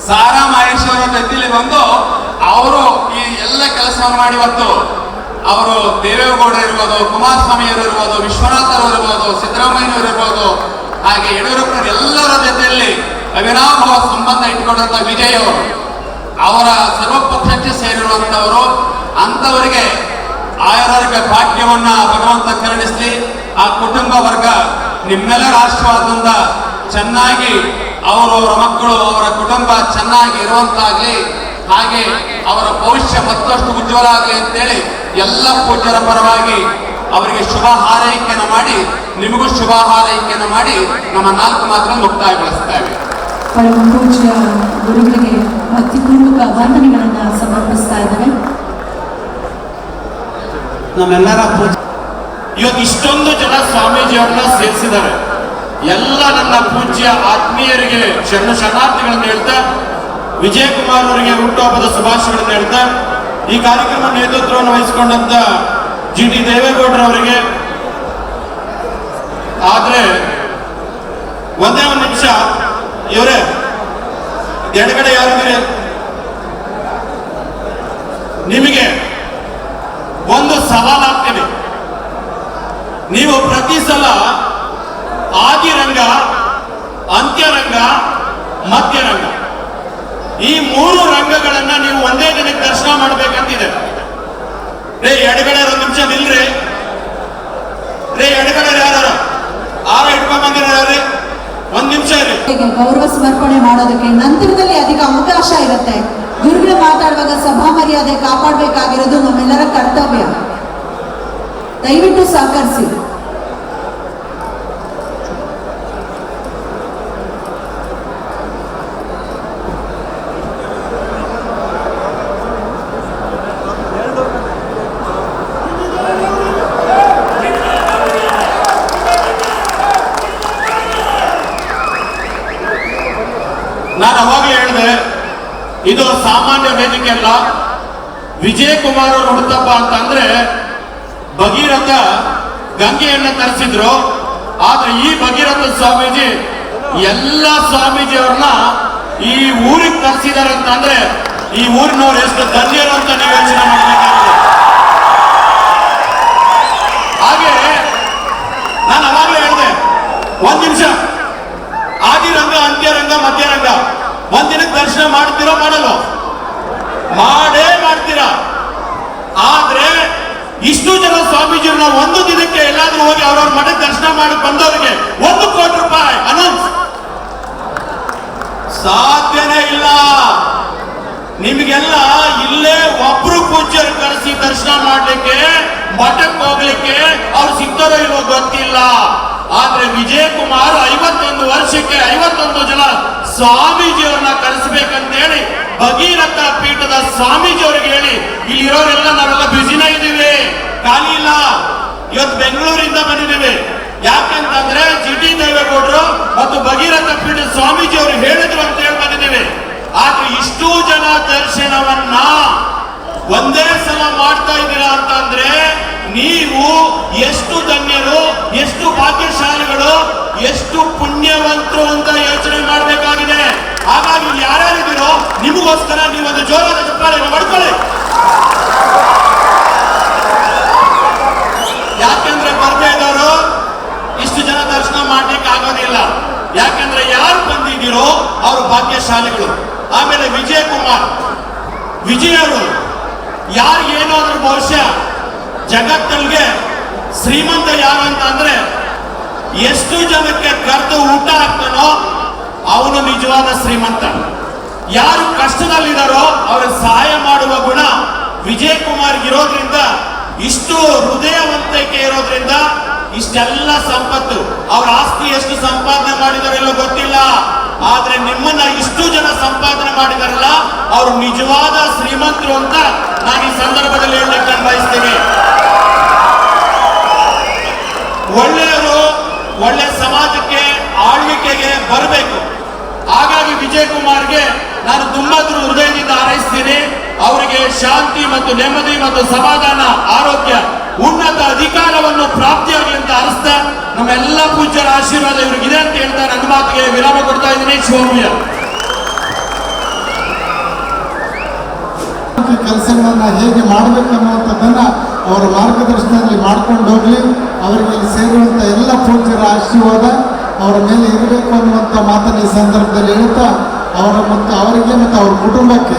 ಸಾರಾ ಮಹೇಶ್ವರ ಜೊತೆಲಿ ಬಂದು ಅವರು ಈ ಎಲ್ಲ ಕೆಲಸವನ್ನು ಮಾಡಿ ಇವತ್ತು ಅವರು ದೇವೇಗೌಡರು ಇರ್ಬೋದು, ಕುಮಾರಸ್ವಾಮಿಯವರು ಇರ್ಬೋದು, ವಿಶ್ವನಾಥರವರು ಇರ್ಬೋದು, ಸಿದ್ದರಾಮಯ್ಯನವರು ಇರ್ಬೋದು, ಹಾಗೆ ಯಡಿಯೂರಪ್ಪನವರು ಎಲ್ಲರ ಜೊತೆಯಲ್ಲಿ ಅವಿನಾಭಾವ ಸಂಬಂಧ ಇಟ್ಕೊಂಡಂತ ವಿಜಯ್ ಅವರ ಸರ್ವಪಕ್ಷಕ್ಕೆ ಸೇರಿರುವಂತವರು. ಅಂತವರಿಗೆ ಆಯುರಾರೋಗ್ಯ ಭಾಗ್ಯವನ್ನ ಭಗವಂತ ಕರುಣಿಸಲಿ. ಆ ಕುಟುಂಬ ವರ್ಗ ನಿಮ್ಮೆಲ್ಲರ ಆಶೀರ್ವಾದದಿಂದ ಚೆನ್ನಾಗಿ ಅವರ ಮಕ್ಕಳು, ಅವರ ಕುಟುಂಬ ಚೆನ್ನಾಗಿ ಇರುವಂತಾಗ್ಲಿ, ಹಾಗೆ ಅವರ ಭವಿಷ್ಯ ಮತ್ತಷ್ಟು ಉಜ್ವಲ ಆಗಲಿ ಅಂತೇಳಿ ಎಲ್ಲ ಪೂಜ್ಯರ ಪರವಾಗಿ ಅವರಿಗೆ ಶುಭ ಹಾರೈಕೆಯನ್ನು ಮಾಡಿ, ನಿಮಗೂ ಶುಭ ಹಾರೈಕೆಯನ್ನು ಮಾಡಿ ನಮ್ಮ 4 ಮಾತುಗಳನ್ನು ಮುಕ್ತಾಯಗೊಳಿಸ್ತೇವೆ. ಪರಮ ಪೂಜ್ಯ ಗುರುಗಳಿಗೆ ಭಕ್ತಿಪೂರ್ವಕ ವಂದನೆಗಳನ್ನು ಸಮರ್ಪಿಸ್ತಾ ಇದ್ದಾರೆ. ನಮ್ಮೆಲ್ಲರ ಇವತ್ತು ಇಷ್ಟೊಂದು ಜನ ಸ್ವಾಮೀಜಿಯವ್ರನ್ನ ಸೇರಿಸಿದ್ದಾರೆ. ಎಲ್ಲ ನನ್ನ ಪೂಜ್ಯ ಆತ್ಮೀಯರಿಗೆ ಶರಣಾರ್ಥಿಗಳನ್ನು ಹೇಳ್ತಾ, ವಿಜಯ್ ಕುಮಾರ್ ಅವರಿಗೆ ಹುಟ್ಟುಹಬ್ಬದ ಶುಭಾಶಯಗಳನ್ನು ಹೇಳ್ತಾ, ಈ ಕಾರ್ಯಕ್ರಮ ನೇತೃತ್ವವನ್ನು ವಹಿಸಿಕೊಂಡಂತ ಜಿ ಟಿ ದೇವೇಗೌಡರವರಿಗೆ. ಆದ್ರೆ ಒಂದೇ ಒಂದು ನಿಮಿಷ, ಇವರೇ ಎಡಗಡೆ ಯಾರಿದ್ದೀರಿ? ನಿಮಗೆ ಒಂದು ಸವಾಲು ಆಗ್ತೀನಿ. ನೀವು ಪ್ರತಿ ಸಲ ಆದಿರಂಗ, ಅಂತ್ಯರಂಗ, ಮಧ್ಯರಂಗ ಈ 3 ರಂಗಗಳನ್ನ ನೀವು ಒಂದೇ ದಿನಕ್ಕೆ ದರ್ಶನ ಮಾಡ್ಬೇಕಂತಿದೆ. ರೇ ಎಡಗಡೆ ಒಂದು ನಿಮಿಷ ನಿಲ್ರಿ. ರೇ ಎಡಗಡೆ ಯಾರು ಇಟ್ಕೊಂಡ್ ಬಂದಿರ ಒಂದ್ ನಿಮಿಷ ಇರಿ. ಗೌರವ ಸಮರ್ಪಣೆ ಮಾಡೋದಕ್ಕೆ ನಂತರದಲ್ಲಿ ಅಧಿಕ ಅವಕಾಶ ಇರುತ್ತೆ. ಗುರುಗಳು ಮಾತಾಡುವಾಗ ಸಭಾ ಮರ್ಯಾದೆ ಕಾಪಾಡಬೇಕಾಗಿರೋದು ನಮ್ಮೆಲ್ಲರ ಕರ್ತವ್ಯ. ದಯವಿಟ್ಟು ಸಹಕರಿಸಿ. ನಾನು ಅವಾಗಲೇ ಹೇಳಿದೆ, ಇದು ಸಾಮಾನ್ಯ ವೇದಿಕೆ ಅಲ್ಲ. ವಿಜಯ್ ಕುಮಾರ್ ಅವರು ಹುಟ್ಟುಹಬ್ಬ ಅಂತಂದ್ರೆ ಭಗೀರಥ ಗಂಗೆಯನ್ನ ತರಿಸಿದ್ರು. ಆದ್ರೆ ಈ ಭಗೀರಥ ಸ್ವಾಮೀಜಿ ಎಲ್ಲ ಸ್ವಾಮೀಜಿಯವ್ರನ್ನ ಈ ಊರಿಗೆ ತರಿಸಿದಾರೆ ಅಂತಂದ್ರೆ ಈ ಊರಿನವ್ರು ಎಷ್ಟು ಧನ್ಯರು ಅಂತ ನೀವು ಯೋಚನೆ ಮಾಡಬೇಕಾಗ್ತದೆ. ಹಾಗೆ ನಾನು ಅವಾಗಲೇ ಹೇಳಿದೆ, ಒಂದ್ ನಿಮಿಷ, ಆದಿರಂಗ, ಅಂತ್ಯರಂಗ, ಮಧ್ಯರಂಗ ಒಂದಿನಕ್ಕೆ ದರ್ಶನ ಮಾಡ್ತೀರೋ ಮಾಡಲ್ವೋ? ಮಾಡೇ ಮಾಡ್ತೀರಾ. ಆದ್ರೆ ಇಷ್ಟು ಜನ ಸ್ವಾಮೀಜಿಯವ್ರನ್ನ ಒಂದು ದಿನಕ್ಕೆ ಎಲ್ಲಾದ್ರೂ ಹೋಗಿ ಅವ್ರವ್ರ ಮಠಕ್ಕೆ ದರ್ಶನ ಮಾಡಿ ಬಂದವರಿಗೆ 1 ಕೋಟಿ ರೂಪಾಯಿ ಅನೌನ್ಸ್ ಸಾಧ್ಯನೇ ಇಲ್ಲ. ನಿಮಗೆಲ್ಲ ಇಲ್ಲೇ ಒಬ್ರು ಪೂಜ್ಯರು ಕರೆಸಿ ದರ್ಶನ ಮಾಡ್ಲಿಕ್ಕೆ, ಮಠಕ್ಕೆ ಹೋಗ್ಲಿಕ್ಕೆ ಅವ್ರು ಸಿಗ್ತಾರೋ ಇಲ್ವೋ ಗೊತ್ತಿಲ್ಲ. ಆದ್ರೆ ವಿಜಯ್ ಕುಮಾರ್ 51 ವರ್ಷಕ್ಕೆ 51 ಜನ ಸ್ವಾಮೀಜಿಯವ್ರನ್ನ ಕರೆಸಬೇಕಂತ ಹೇಳಿ ಭಗೀರಥ ಪೀಠದ ಸ್ವಾಮೀಜಿಯವ್ರಿಗೆ ಹೇಳಿ, ಇಲ್ಲಿರೋರೆಲ್ಲ ನಾವೆಲ್ಲ ಬ್ಯುಸಿನ ಇದ್ದೀವಿ, ಖಾಲಿ ಇಲ್ಲ. ಇವತ್ತು ಬೆಂಗಳೂರಿಂದ ಬಂದಿದ್ದೀವಿ. ಯಾಕೆಂತಂದ್ರೆ ಜಿ ಟಿ ದೇವೇಗೌಡರು ಮತ್ತು ಭಗೀರಥ ಪೀಠದ ಸ್ವಾಮೀಜಿ ಅವರು ಹೇಳಿದ್ರು ಅಂತ ಹೇಳಿ ಬಂದಿದ್ದೀವಿ. ಆದ್ರೆ ಇಷ್ಟು ಜನ ದರ್ಶನವನ್ನ ಒಂದೇ ಸಲ ಮಾಡ್ತಾ ಇದ್ದೀರಾ ಅಂತಂದ್ರೆ ನೀವು ಎಷ್ಟು ಧನ್ಯರು, ಎಷ್ಟು ಭಾಗ್ಯಶಾಲಿಗಳು, ಎಷ್ಟು ಪುಣ್ಯವಂತರು ಅಂತ ಯೋಚನೆ ಮಾಡಬೇಕಾಗಿದೆ. ಹಾಗಾಗಿ ಯಾರ್ಯಾರಿದ್ದೀರೋ ನಿಮಗೋಸ್ಕರ ನೀವೊಂದು ಜೋರಾದ ಚಪ್ಪಾಳೆಯನ್ನು ಮಾಡ್ಕೊಳ್ಳಿ. ಯಾಕೆಂದ್ರೆ ಬರ್ದೇ ಇದ್ದವರು ಇಷ್ಟು ಜನ ದರ್ಶನ ಮಾಡ್ಲಿಕ್ಕೆ ಆಗೋದಿಲ್ಲ. ಯಾಕೆಂದ್ರೆ ಯಾರು ಬಂದಿದ್ದೀರೋ ಅವರು ಭಾಗ್ಯಶಾಲಿಗಳು. ಆಮೇಲೆ ವಿಜಯ್ ಕುಮಾರ್, ವಿಜಯ್ ಅವರು ಯಾರಿಗೇನೋ ಅದ್ರ ಬಹುಶಃ ಜಗತ್ತಲ್ಲಿಗೆ ಶ್ರೀಮಂತ ಯಾರು ಅಂತ ಅಂದ್ರೆ ಎಷ್ಟು ಜನಕ್ಕೆ ಕರೆದು ಊಟ ಹಾಕ್ತಾನೋ ಅವನು ನಿಜವಾದ ಶ್ರೀಮಂತ. ಯಾರು ಕಷ್ಟದಲ್ಲಿದ್ದಾರೋ ಅವರ ಸಹಾಯ ಮಾಡುವ ಗುಣ ವಿಜಯ್ ಕುಮಾರ್ ಇರೋದ್ರಿಂದ, ಇಷ್ಟು ಹೃದಯವಂತಿಕೆ ಇರೋದ್ರಿಂದ ಇಷ್ಟೆಲ್ಲ ಸಂಪತ್ತು. ಅವ್ರ ಆಸ್ತಿ ಎಷ್ಟು ಸಂಪಾದನೆ ಮಾಡಿದಾರೆಲ್ಲ ಗೊತ್ತಿಲ್ಲ, ಆದ್ರೆ ನಿಮ್ಮನ್ನ ಇಷ್ಟು ಜನ ಸಂಪಾದನೆ ಮಾಡಿದಾರಲ್ಲ ಅವರು ನಿಜವಾದ ಶ್ರೀಮಂತರು ಅಂತ ನಾನು ಈ ಸಂದರ್ಭದಲ್ಲಿ ಹೇಳಲಿಕ್ಕೆ ಬಯಸ್ತೀನಿ. ಒಳ್ಳೆಯವರು ಒಳ್ಳೆ ಸಮಾಜಕ್ಕೆ ಆಳ್ವಿಕೆಗೆ ಬರಬೇಕು. ಹಾಗಾಗಿ ವಿಜಯ್ ಕುಮಾರ್ಗೆ ನಾನು ತುಂಬಾ ಹೃದಯದಿಂದ ಹಾರೈಸ್ತೀನಿ. ಅವರಿಗೆ ಶಾಂತಿ ಮತ್ತು ನೆಮ್ಮದಿ ಮತ್ತು ಸಮಾಧಾನ, ಆರೋಗ್ಯ, ಉನ್ನತ ಅಧಿಕಾರವನ್ನು ಪ್ರಾಪ್ತಿಯಾಗಲಿ ಅಂತ ಹಾರೈಸ್ತಾ ನಮ್ಮೆಲ್ಲ ಪೂಜ್ಯರ ಆಶೀರ್ವಾದ ಇವರಿಗಿದೆ ಅಂತ ಹೇಳ್ತಾ ನನ್ನ ಮಾತಿಗೆ ವಿರಾಮ ಕೊಡ್ತಾ ಇದ್ದೀನಿ. ಶಿವಮೂಲ್ಯ ಕೆಲಸಗಳನ್ನ ಹೇಗೆ ಮಾಡಬೇಕನ್ನುವಂಥದ್ದನ್ನ ಅವರ ಮಾರ್ಗದರ್ಶನದಲ್ಲಿ ಮಾಡ್ಕೊಂಡು ಹೋಗ್ಲಿ. ಅವರಿಗೆ ಇಲ್ಲಿ ಸೇರುವಂಥ ಎಲ್ಲ ಪೂಜ್ಯರ ಆಶೀರ್ವಾದ ಅವರ ಮೇಲೆ ಇರಬೇಕು ಅನ್ನುವಂಥ ಮಾತನ್ನು ಈ ಸಂದರ್ಭದಲ್ಲಿ ಹೇಳ್ತಾ ಅವರಿಗೆ ಮತ್ತು ಅವರ ಕುಟುಂಬಕ್ಕೆ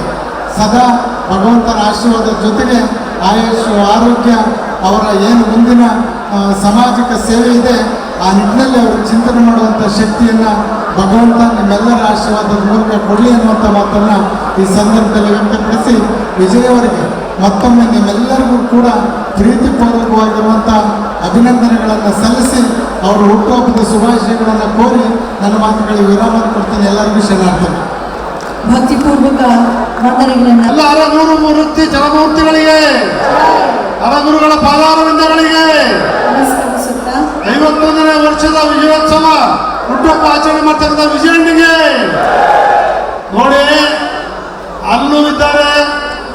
ಸದಾ ಭಗವಂತನ ಆಶೀರ್ವಾದದ ಜೊತೆಗೆ ಆಯುಷ್, ಆರೋಗ್ಯ, ಅವರ ಏನು ಮುಂದಿನ ಸಾಮಾಜಿಕ ಸೇವೆ ಇದೆ ಆ ನಿಟ್ಟಿನಲ್ಲಿ ಅವರು ಚಿಂತನೆ ಮಾಡುವಂಥ ಶಕ್ತಿಯನ್ನು ಭಗವಂತ ನಿಮ್ಮೆಲ್ಲರ ಆಶೀರ್ವಾದದ ಮೂಲಕ ಕೊಡಲಿ ಅನ್ನುವಂಥ ಮಾತನ್ನು ಈ ಸಂದರ್ಭದಲ್ಲಿ ವ್ಯಕ್ತಪಡಿಸಿ ವಿಜಯ್ ಅವರಿಗೆ ಮತ್ತೊಮ್ಮೆ ನಿಮ್ಮೆಲ್ಲರಿಗೂ ಕೂಡ ಪ್ರೀತಿಪೂರ್ವಕವಾಗಿರುವಂಥ ಅಭಿನಂದನೆಗಳನ್ನು ಸಲ್ಲಿಸಿ ಅವರ ಹುಟ್ಟುಹಬ್ಬದ ಶುಭಾಶಯಗಳನ್ನು ಕೋರಿ ನನ್ನ ಮಾತುಗಳಿಗೆ ವಿರಾಮ ಕೊಡ್ತೀನಿ. ಎಲ್ಲರಿಗೂ ಶರಣಾರ್ಥಿ. ಭಕ್ತಿಪೂರ್ವಕ ವಂದನೆಗಳನ್ನು ಎಲ್ಲ ಹರಗುರು ಮೂರ್ತಿ ಜಲಮೂರ್ತಿಗಳಿಗೆ, ಹರಗುರುಗಳ ಪಾದಾರವಿಂದಗಳಿಗೆ ನಮಸ್ಕರಿಸುತ್ತಾ 51ನೇ ವರ್ಷದ ವಿಜಯೋತ್ಸವ ಹುಟ್ಟುಹಬ್ಬ ಆಚರಣೆ ಮಾಡ್ತಕ್ಕಂಥ ವಿಜಯಣ್ಣಿಗೆ ನೋಡಿ, ಅಲ್ಲೂ ಇದ್ದಾರೆ,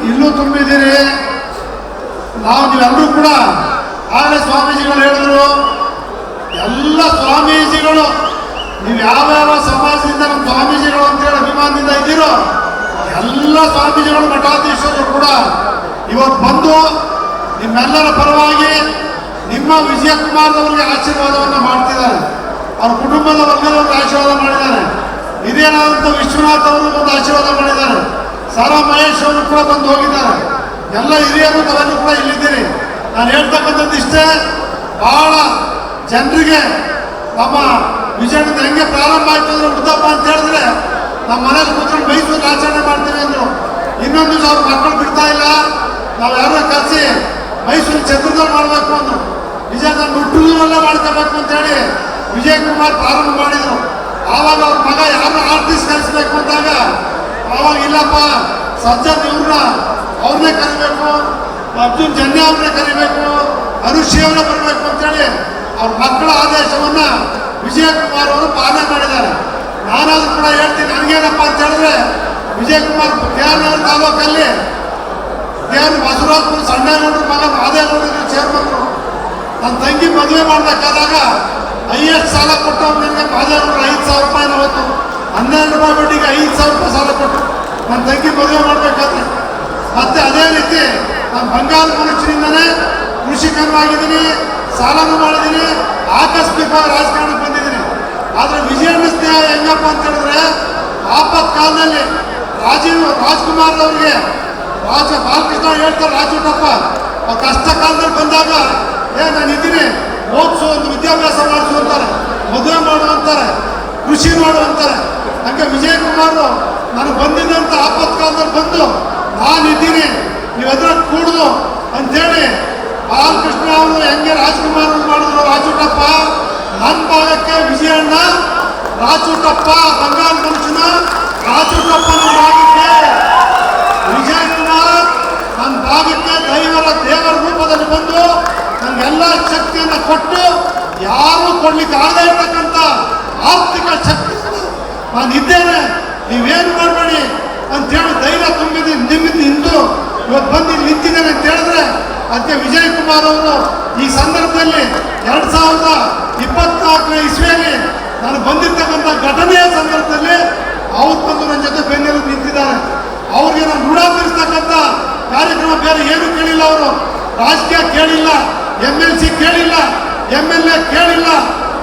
ಇಲ್ಲೂ ತುಂಬಿದ್ದೀರಿ. ನೀವೆಲ್ಲರೂ ಕೂಡ ಆಗಲೇ ಸ್ವಾಮೀಜಿಗಳು ಹೇಳಿದ್ರು, ಎಲ್ಲ ಸ್ವಾಮೀಜಿಗಳು ನೀವು ಯಾವ್ಯಾವ ಸಮಾಜದಿಂದ ನಮ್ಮ ಸ್ವಾಮೀಜಿಗಳು ಅಂತೇಳಿ ಅಭಿಮಾನದಿಂದ ಇದ್ದೀರೋ ಎಲ್ಲ ಸ್ವಾಮೀಜಿಗಳು, ಮಠಾಧೀಶರು ಕೂಡ ಇವತ್ತು ಬಂದು ನಿಮ್ಮೆಲ್ಲರ ಪರವಾಗಿ ನಿಮ್ಮ ವಿಜಯಕುಮಾರ್ದವರಿಗೆ ಆಶೀರ್ವಾದವನ್ನು ಮಾಡ್ತಿದ್ದಾರೆ. ಅವ್ರ ಕುಟುಂಬದ ವರ್ಗದವ್ರಿಗೆ ಆಶೀರ್ವಾದ ಮಾಡಿದ್ದಾರೆ. ಹಿರಿಯರಾದಂಥ ವಿಶ್ವನಾಥ್ ಅವರು ಬಂದು ಆಶೀರ್ವಾದ ಮಾಡಿದ್ದಾರೆ. ಸಾರಾ ಮಹೇಶ್ ಅವರು ಕೂಡ ಬಂದು ಹೋಗಿದ್ದಾರೆ. ಎಲ್ಲ ಹಿರಿಯರು ತಾವೆಲ್ಲರೂ ಕೂಡ ಇಲ್ಲಿದ್ದೀರಿ. ನಾನು ಹೇಳ್ತಕ್ಕಂಥದ್ದು ಇಷ್ಟೇ, ಬಹಳ ಜನರಿಗೆ ನಮ್ಮ ವಿಜಯದಿಂದ ಹೆಂಗೆ ಪ್ರಾರಂಭ ಆಯ್ತು ಅಂದ್ರೆ ಹುಟ್ಟುಹಬ್ಬ ಅಂತ ಹೇಳಿದ್ರೆ ನಮ್ಮ ಮನೇಲಿ ಕೂತ್ಕೊಂಡು ಮೈಸೂರು ಆಚರಣೆ ಮಾಡ್ತೀವಿ ಅಂದರು. ಇನ್ನೊಂದು ದಿವಸ ಅವ್ರ ಮಕ್ಕಳು ಬಿಡ್ತಾ ಇಲ್ಲ, ನಾವು ಯಾರೋ ಕರೆಸಿ ಮೈಸೂರು ಛತ್ರದಲ್ಲಿ ಮಾಡಬೇಕು ಅಂದರು. ನಿಜ ನಾನು ಹುಟ್ಟುದೂರಲ್ಲ ಮಾಡ್ಕೋಬೇಕು ಅಂತೇಳಿ ವಿಜಯ್ ಕುಮಾರ್ ಪ್ರಾರಂಭ ಮಾಡಿದರು. ಆವಾಗ ಅವ್ರ ಮಗ ಯಾರು ಆರ್ಟಿಸ್ಟ್ ಕಲಿಸ್ಬೇಕು ಅಂದಾಗ ಆವಾಗ ಇಲ್ಲಪ್ಪ ಸಜ್ಜನ್ ಅವ್ರನ್ನೇ ಕರಿಬೇಕು, ಅರ್ಜುನ್ ಜನ್ಯ ಅವ್ರನ್ನೇ ಕರಿಬೇಕು, ಅನುಶ್ರೀ ಅವ್ರನ್ನೇ ಬರಬೇಕು ಅಂತೇಳಿ ಅವ್ರ ಮಕ್ಕಳ ಆದೇಶವನ್ನ ವಿಜಯ್ ಕುಮಾರ್ ಅವರು ಪಾಲನೆ ಮಾಡಿದ್ದಾರೆ. ನಾನಾದ್ರೂ ಕೂಡ ಹೇಳ್ತೀನಿ, ನನಗೇನಪ್ಪ ಅಂತ ಹೇಳಿದ್ರೆ ವಿಜಯ್ ಕುಮಾರ್ KR ತಾಲೂಕಲ್ಲಿ KR ಬಸವರಾಜಪುರ ಸಣ್ಣೇಗೌಡರ ಮಗ ಮಾದೇಗೌಡರು ಚೇರ್ಮನ್ರು. ನನ್ನ ತಂಗಿ ಮದುವೆ ಮಾಡಬೇಕಾದಾಗ ಹೈಯೆಸ್ಟ್ ಸಾಲ ಕೊಟ್ಟವ್ರು ನನಗೆ ಮಾದೇಗೌಡರು 5,000 ರೂಪಾಯಿ ಅವತ್ತು 12 ರೂಪಾಯಿ ಬಡ್ಡಿಗೆ 5,000 ರೂಪಾಯಿ ಸಾಲ ಕೊಟ್ಟು ನನ್ನ ತಂಗಿ ಮದುವೆ ಮಾಡಬೇಕಾದ್ರೆ. ಮತ್ತೆ ಅದೇ ರೀತಿ ನಾನು ಬಂಗಾಳ ಮನುಷ್ಯರಿಂದನೇ ಕೃಷಿಕನಾಗಿದ್ದೀನಿ, ಸಾಲನೂ ಮಾಡಿದ್ದೀನಿ, ಆಕಸ್ಮಿಕ ರಾಜಕಾರಣಕ್ಕೆ ಬಂದಿದ್ದೀನಿ. ಆದರೆ ವಿಜಯಣ್ಣ ಸ್ನೇಹ ಹೆಂಗಪ್ಪ ಅಂತ ಹೇಳಿದ್ರೆ ಆಪತ್ ಕಾಲದಲ್ಲಿ ರಾಜ್ಕುಮಾರ್ ಅವರಿಗೆ ಬಾಲಕೃಷ್ಣ ಹೇಳ್ತಾರೆ, ರಾಜುಟಪ್ಪ ಕಷ್ಟ ಕಾಲದಲ್ಲಿ ಬಂದಾಗ ನಾನು ಇದ್ದೀನಿ, ಓದಿಸು, ಒಂದು ವಿದ್ಯಾಭ್ಯಾಸ ಮಾಡಿಸು ಅಂತಾರೆ, ಮದುವೆ ಮಾಡುವಂತಾರೆ, ಕೃಷಿ ಮಾಡುವಂತಾರೆ. ಹಂಗೆ ವಿಜಯ್ ಕುಮಾರ್ ನಾನು ಬಂದಿದ್ದಂಥ ಆಪತ್ ಕಾಲದಲ್ಲಿ ಬಂದು ನಾನಿದ್ದೀನಿ, ನೀವು ಎದುರು ಕೂಡುದು ಅಂಥೇಳಿ ಬಾಲಕೃಷ್ಣ ಅವರು ಹೆಂಗೆ ರಾಜ್ಕುಮಾರ್ ಮಾಡಿದ್ರು, ರಾಜುಟಪ್ಪ ನನ್ನ ಭಾಗಕ್ಕೆ ವಿಜಯಣ್ಣ ರಾಜುಟಪ್ಪ ಬಂಗಾಳ ಮನುಷ್ಯನ ರಾಜುಟಪ್ಪನ ಭಾಗಕ್ಕೆ ವಿಜಯ್ ಕುಮಾರ್ ನನ್ನ ಭಾಗಕ್ಕೆ ದೇವರ ರೂಪದಲ್ಲಿ ಬಂದು ನನಗೆಲ್ಲ ಶಕ್ತಿಯನ್ನು ಕೊಟ್ಟು ಯಾರು ಕೊಡ್ಲಿಕ್ಕೆ ಆಗದೇ ಇರ್ತಕ್ಕಂಥ ಆರ್ಥಿಕ ಶಕ್ತಿ ನಾನು ಇದ್ದೇನೆ, ನೀವೇನು ಮಾಡಬೇಡಿ ಅಂತೇಳಿ ಧೈರ್ಯ ತುಂಬಿದ್ದೀನಿ. ನಿಮ್ಮಿಂದ ಇಂದು ಇವತ್ತು ಬಂದು ನಿಂತಿದ್ದೇನೆ ಅಂತ ಹೇಳಿದ್ರೆ ಅದಕ್ಕೆ ವಿಜಯ್ ಕುಮಾರ್ ಅವರು ಈ ಸಂದರ್ಭದಲ್ಲಿ 2024ನೇ ಇಸ್ವಿಯಲ್ಲಿ ನಾನು ಬಂದಿರ್ತಕ್ಕಂಥ ಘಟನೆಯ ಸಂದರ್ಭದಲ್ಲಿ ಅವ್ರು ಬಂದು ನನ್ನ ಜೊತೆ ಬೆನ್ನೆಲು ನಿಂತಿದ್ದಾರೆ. ಅವ್ರಿಗೆ ನಾನು ಋಣ ತೀರಿಸ್ತಕ್ಕಂಥ ಕಾರ್ಯಕ್ರಮ ಬೇರೆ ಏನು ಕೇಳಿಲ್ಲ, ಅವರು ರಾಜಕೀಯ ಕೇಳಿಲ್ಲ, MLC ಕೇಳಿಲ್ಲ, MLA ಕೇಳಿಲ್ಲ.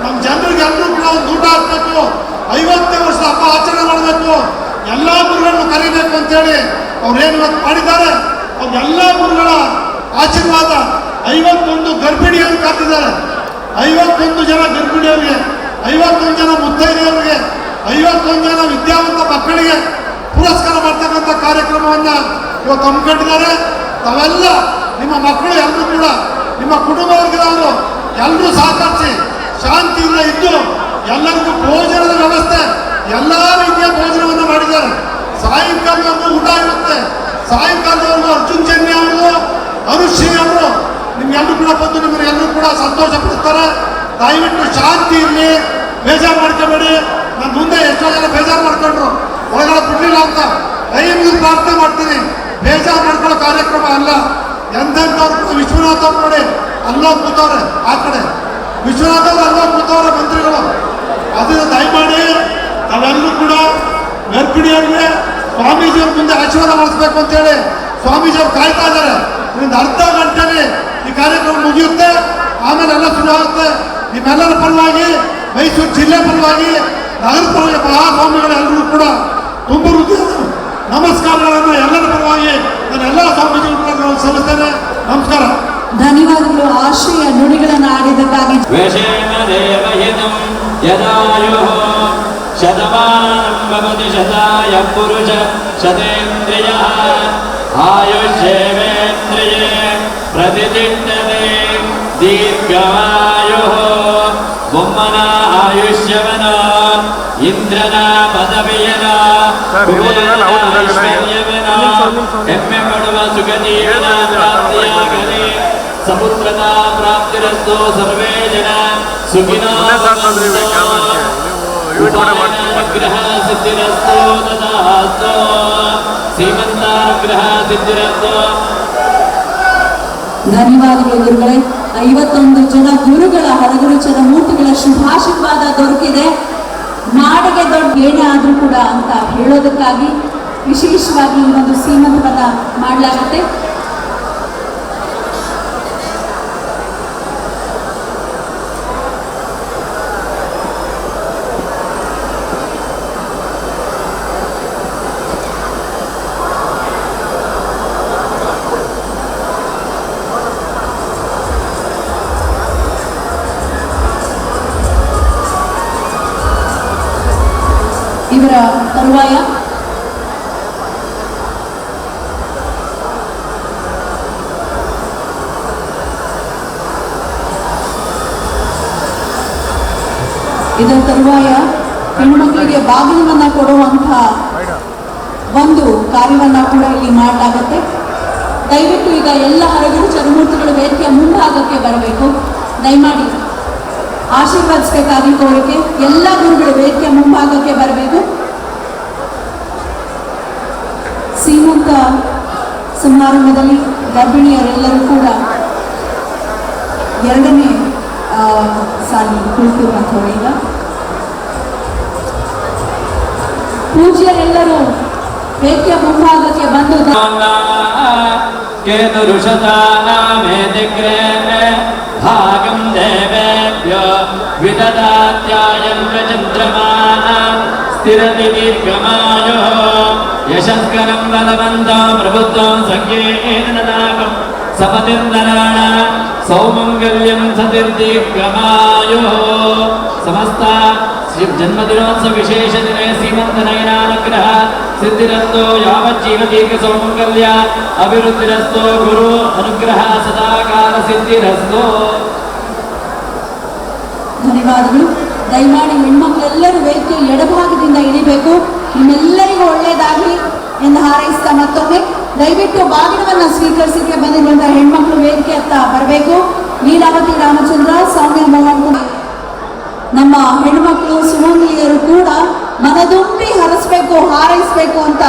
ನಮ್ಮ ಜನರಿಗೆ ಎಲ್ಲರೂ ಕೂಡ ಒಂದು ಊಟ ಹಾಕಬೇಕು, 50ನೇ ವರ್ಷ ಹಬ್ಬ ಆಚರಣೆ ಮಾಡಬೇಕು, ಎಲ್ಲ ಗುರುಗಳನ್ನು ಕರೀಬೇಕು ಅಂತೇಳಿ ಅವ್ರೇನು ಇವತ್ತು ಮಾಡಿದ್ದಾರೆ. ಅವ್ರ ಎಲ್ಲ ಗುರುಗಳ ಆಶೀರ್ವಾದ 51 ಗರ್ಭಿಣಿಯನ್ನು ಕಾತಿದ್ದಾರೆ. 51 ಜನ ಗರ್ಭಿಣಿಯವರಿಗೆ, 51 ಜನ ಮುತ್ತೈದೆಯವರಿಗೆ, 51 ಜನ ವಿದ್ಯಾವಂತ ಮಕ್ಕಳಿಗೆ ಪುರಸ್ಕಾರ ಮಾಡ್ತಕ್ಕಂಥ ಕಾರ್ಯಕ್ರಮವನ್ನು ಇವತ್ತು ಹಮ್ಮಿಕೊಂಡಿದ್ದಾರೆ. ತಾವೆಲ್ಲ ನಿಮ್ಮ ಮಕ್ಕಳು ಎಲ್ಲರೂ ಕೂಡ ನಿಮ್ಮ ಕುಟುಂಬ ವರ್ಗದವರು ಎಲ್ಲರೂ ಸಹಕರಿಸಿ ಶಾಂತಿಯಿಂದ ಇದ್ದು ಎಲ್ಲರಿಗೂ ಭೋಜನದ ವ್ಯವಸ್ಥೆ ಎಲ್ಲ ರೀತಿಯ ಭೋಜನವನ್ನು ಮಾಡಿದ್ದಾರೆ. ಸಾಯಂಕಾಲದವರೆಗೂ ಊಟ ಇರುತ್ತೆ. ಸಾಯಂಕಾಲದವರೆಗೂ ಅರ್ಜುನ್ ಜನ್ಯ ಅವರು, ಅನುಶ್ರೀ ಅವರು ನಿಮ್ಗೆಲ್ಲರೂ ಕೂಡ ಬಂದು ನಿಮ್ಮನ್ನೆಲ್ಲರೂ ಕೂಡ ಸಂತೋಷ ಪಡಿಸ್ತಾರೆ. ದಯವಿಟ್ಟು ಶಾಂತಿ ಇರಲಿ, ಬೇಜಾರು ಮಾಡ್ಕೋಬೇಡಿ. ನಾನು ಮುಂದೆ ಎಷ್ಟೋ ಜನ ಬೇಜಾರು ಮಾಡ್ಕೊಂಡ್ರು ಒಳಗಡೆ ಬಿಡಲಿಲ್ಲ ಅಂತ ಕೈ ಮುಗಿದು ಪ್ರಾರ್ಥನೆ ಮಾಡ್ತೀನಿ. ಬೇಜಾರು ಮಾಡ್ಕೊಳ್ಳೋ ಕಾರ್ಯಕ್ರಮ ಅಲ್ಲ. ಎಂತೆಂಥವ್ರು ವಿಶ್ವನಾಥ್ ಅವ್ರು ನೋಡಿ ಅಲ್ಲೋಗಿ ಕೂತವ್ರೆ, ಆ ಕಡೆ ವಿಶ್ವನಾಥ್ ಅವ್ರು ಅಲ್ಲೋಗಿ ಕೂತವ್ರೆ ಮಂತ್ರಿಗಳು. ಅದನ್ನ ದಯಮಾಡಿ ನಾವೆಲ್ಲರೂ ಕೂಡ ಗರ್ಭಿಣಿಯವ್ರಿಗೆ ಸ್ವಾಮೀಜಿಯವ್ರ ಮುಂದೆ ಆಶೀರ್ವಾದ ಮಾಡಿಸ್ಬೇಕು ಅಂತೇಳಿ ಸ್ವಾಮೀಜಿಯವ್ರು ಕಾಯ್ತಾ ಇದ್ದಾರೆ. ಒಂದು ಅರ್ಧ ಗಂಟೆಯಲ್ಲಿ ಈ ಕಾರ್ಯಕ್ರಮ ಮುಗಿಯುತ್ತೆ, ಆಮೇಲೆ ಎಲ್ಲ ಶುರು ಆಗುತ್ತೆ. ನಿಮ್ಮೆಲ್ಲರ ಪರವಾಗಿ, ಮೈಸೂರು ಜಿಲ್ಲೆ ಪರವಾಗಿ, ನಗರ ಪರವಾಗಿ ಮಹಾಸ್ವಾಮಿಗಳೆಲ್ಲರೂ ಕೂಡ ತುಂಬ ಹೃದಯದ ನಮಸ್ಕಾರಗಳನ್ನು ಎಲ್ಲರ ಪರವಾಗಿ ನಾನು ಎಲ್ಲ ಸ್ವಾಮೀಜಿಗಳು ಸಲ್ಲಿಸ್ತೇನೆ. ನಮಸ್ಕಾರ. ಧನ್ಯವಾದಗಳು. ಆಶ್ರಯ ನುಡಿಗಳನ್ನು ಆಡಿದ್ದಕ್ಕಾಗಿ. ಶತಮಾನಂ ಭವತಿ ಶತಾಯ ಪುರುಷ ಶತೇಂದ್ರಿಯ ಆಯುಷ್ಯೇವೇಂದ್ರಿಯೇ ಪ್ರತಿಷ್ಠತೆ ದೀರ್ಘಮಾಯುಃ. ಬೊಮ್ಮನ ಆಯುಷ್ಯವನ ಇಂದ್ರನ ಪದವಿಯನ ಐಶ್ವರ್ಯವನ ಹೆಮ್ಮೆ ಪಡುವ ಸುಖಜೀವನ ಪ್ರಾಪ್ತಿಯಾಗಲಿ. ಸಮುದ್ರದ ಪ್ರಾಪ್ತಿರಸ್ತು ಸರ್ವೇ ಜನ ಸುಖಿನೋ ಉಪಾಯನಾನುಗ್ರಹ ಸಿದ್ಧಿರಸ್ತು ತಥಾಸ್ತು. ಶ್ರೀಮಂತಾನುಗ್ರಹ ಸಿದ್ಧಿರಸ್ತು. ಧನ್ಯವಾದಗಳು ಗುರುಗಳೇ. 51 ಜನ ಗುರುಗಳ ಹರಗುರು ಚರಮೂರ್ತಿಗಳ ಶುಭಾಶೀರ್ವಾದ ದೊರಕಿದೆ. ನಾಡಿಗೆ ದೊಡ್ಡ ಏನೇ ಆದರೂ ಕೂಡ ಅಂತ ಹೇಳೋದಕ್ಕಾಗಿ ವಿಶೇಷವಾಗಿ ಈ ಒಂದು ಸೀಮಂತವನ್ನ ಮಾಡಲಾಗುತ್ತೆ. ಇವರ ತರುವಾಯ ಇದರ ತರುವಾಯ ಹೆಣ್ಣುಮಕ್ಕಳಿಗೆ ಬಾಗಿಲನ್ನ ಕೊಡುವಂತಹ ಒಂದು ಕಾರ್ಯವನ್ನ ಕೂಡ ಇಲ್ಲಿ ಮಾಡಲಾಗುತ್ತೆ. ದಯವಿಟ್ಟು ಈಗ ಎಲ್ಲ ಹರಗುರು ಚರಮೂರ್ತಿಗಳು ವೇದಿಕೆಯ ಮುಂಭಾಗಕ್ಕೆ ಬರಬೇಕು. ದಯಮಾಡಿ ಆಶೀರ್ವದಿಸಬೇಕಾಗಿ ಕೋರಿಕೆ. ಎಲ್ಲ ಗುರುಗಳು ವೇದಿಕೆಯ ಮುಂಭಾಗಕ್ಕೆ ಬರಬೇಕು. ಸೀಮಂತ ಸಮಾರಂಭದಲ್ಲಿ ಗರ್ಭಿಣಿಯರೆಲ್ಲರೂ ಕೂಡ ಎರಡನೇ ಸಾಲಿ ಕುಳಿತಿರುವಂಥವ್ರು. ಈಗ ಪೂಜ್ಯರೆಲ್ಲರೂ ವೇದಿಕೆಯ ಮುಂಭಾಗಕ್ಕೆ ಬಂದು ಭಾಗಂ ದೇವೇಭ್ಯೋ ವಿದದಾತ್ಯಾಯಂ ಚಂದ್ರಮಾಃ ಸ್ಥಿರತಿ ದೀರ್ಘಮಾಯುಃ ಯಶಸ್ಕರಂ ಬಲವಂತಂ ಪ್ರಬುದ್ಧಂ ಸಂಕೀರ್ಣನಾಕಂ ಸಪತಿರ್ನರಾಣ ಸೌಮಂಗಲ್ಯಂ ಸತಿರ್ದೀರ್ಘಮಾಯುಃ. ಸಮಸ್ತ ಜನ್ಮದಿನೋತ್ಸವ ವಿಶೇಷ ದಿನೇ ಸೀಮಂತನಯನಾನುಗ್ರಹ ಸಿದ್ಧಿರಸ್ತೋ ಯಾವಜ್ಜೀವದೀರ್ಘ ಸೌಮಂಗಲ್ಯ ಅಭಿವೃದ್ಧಿರಸ್ತೋ ಗುರು ಅನುಗ್ರಹ ಸದಾಕಾಲ ಸಿದ್ಧಿರಸ್ತೋ. ಧನ್ಯವಾದಗಳು. ದಯಮಾಡಿ ಹೆಣ್ಮಕ್ಳೆಲ್ಲರೂ ವೇದಿಕೆ ಎಡಭಾಗದಿಂದ ಇಳಿಬೇಕು. ನಿಮ್ಮೆಲ್ಲರಿಗೂ ಒಳ್ಳೆಯದಾಗಲಿ ಎಂದು ಹಾರೈಸ್ತಾ ಮತ್ತೊಮ್ಮೆ ದಯವಿಟ್ಟು ಬಾಗಿನವನ್ನ ಸ್ವೀಕರಿಸಿಕೆ ಬಂದಿರುವಂತಹ ಹೆಣ್ಮಕ್ಳು ವೇದಿಕೆ ಹತ್ತ ಬರಬೇಕು. ಲೀಲಾವತಿ ರಾಮಚಂದ್ರ, ಸೌಮ್ಯ ಮೋಹನ್, ನಮ್ಮ ಹೆಣ್ಮಕ್ಳು ಸುಮಂಗಲಿಯರು ಕೂಡ ಮನದುಂಬಿ ಹರಿಸ್ಬೇಕು, ಹಾರೈಸಬೇಕು ಅಂತ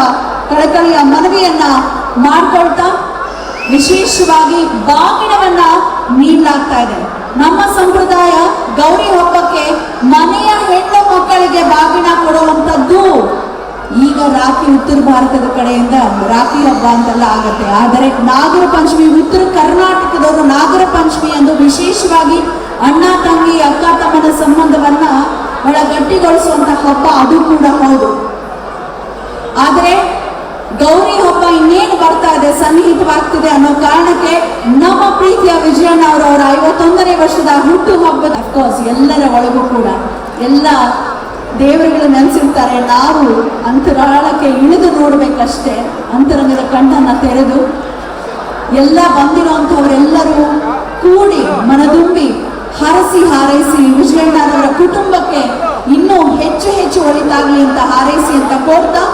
ಕಳಕಳಿಯ ಮನವಿಯನ್ನ ಮಾಡ್ಕೊಳ್ತಾ ವಿಶೇಷವಾಗಿ ಬಾಗಿನವನ್ನ ನೀಡಲಾಗ್ತಾ ಇದೆ. ನಮ್ಮ ಸಂಪ್ರದಾಯ ಗೌರಿ ಹಬ್ಬಕ್ಕೆ ಮನೆಯ ಹೆಣ್ಣು ಮಕ್ಕಳಿಗೆ ಬಾಗಿನ ಕೊಡುವಂಥದ್ದು ಈಗ ರಾಖಿ ಉತ್ತರ ಭಾರತದ ಕಡೆಯಿಂದ ರಾಖಿ ಹಬ್ಬ ಅಂತೆಲ್ಲ ಆಗತ್ತೆ. ಆದರೆ ನಾಗರ ಪಂಚಮಿ ಉತ್ತರ ಕರ್ನಾಟಕದವರು ನಾಗರ ಪಂಚಮಿ ಎಂದು ವಿಶೇಷವಾಗಿ ಅಣ್ಣ ತಂಗಿ ಅಕ್ಕ ತಮ್ಮನ ಸಂಬಂಧವನ್ನ ಬಹಳ ಗಟ್ಟಿಗೊಳಿಸುವಂತ ಹಬ್ಬ ಅದು ಕೂಡ ಹೌದು. ಆದರೆ ಗೌರಿ ಹಬ್ಬ ಇನ್ನೇನು ಬರ್ತಾ ಇದೆ, ಸನ್ನಿಹಿತವಾಗ್ತಿದೆ ಅನ್ನೋ ಕಾರಣಕ್ಕೆ ನಮ್ಮ ಪ್ರೀತಿಯ ವಿಜಯಣ್ಣ ಅವರ 51ನೇ ವರ್ಷದ ಹುಟ್ಟು ಹಬ್ಬದ ಅಫ್ಕೋರ್ಸ್ ಎಲ್ಲರ ಒಳಗೂ ಕೂಡ ಎಲ್ಲ ದೇವರುಗಳು ನೆನೆಸಿರ್ತಾರೆ. ನಾವು ಅಂತರಾಳಕ್ಕೆ ಇಳಿದು ನೋಡ್ಬೇಕಷ್ಟೇ, ಅಂತರಂಗದ ಕಣ್ಣನ್ನ ತೆರೆದು ಎಲ್ಲ ಬಂದಿರುವಂಥವರೆಲ್ಲರೂ ಕೂಡಿ ಮನದುಂಬಿ ಹರಸಿ ಹಾರೈಸಿ ವಿಜಯಣ್ಣನವರ ಕುಟುಂಬಕ್ಕೆ ಇನ್ನೂ ಹೆಚ್ಚು ಹೆಚ್ಚು ಒಳಿತಾಗ್ಲಿ ಅಂತ ಹಾರೈಸಿ ಅಂತ ಕೋರ್ತಾ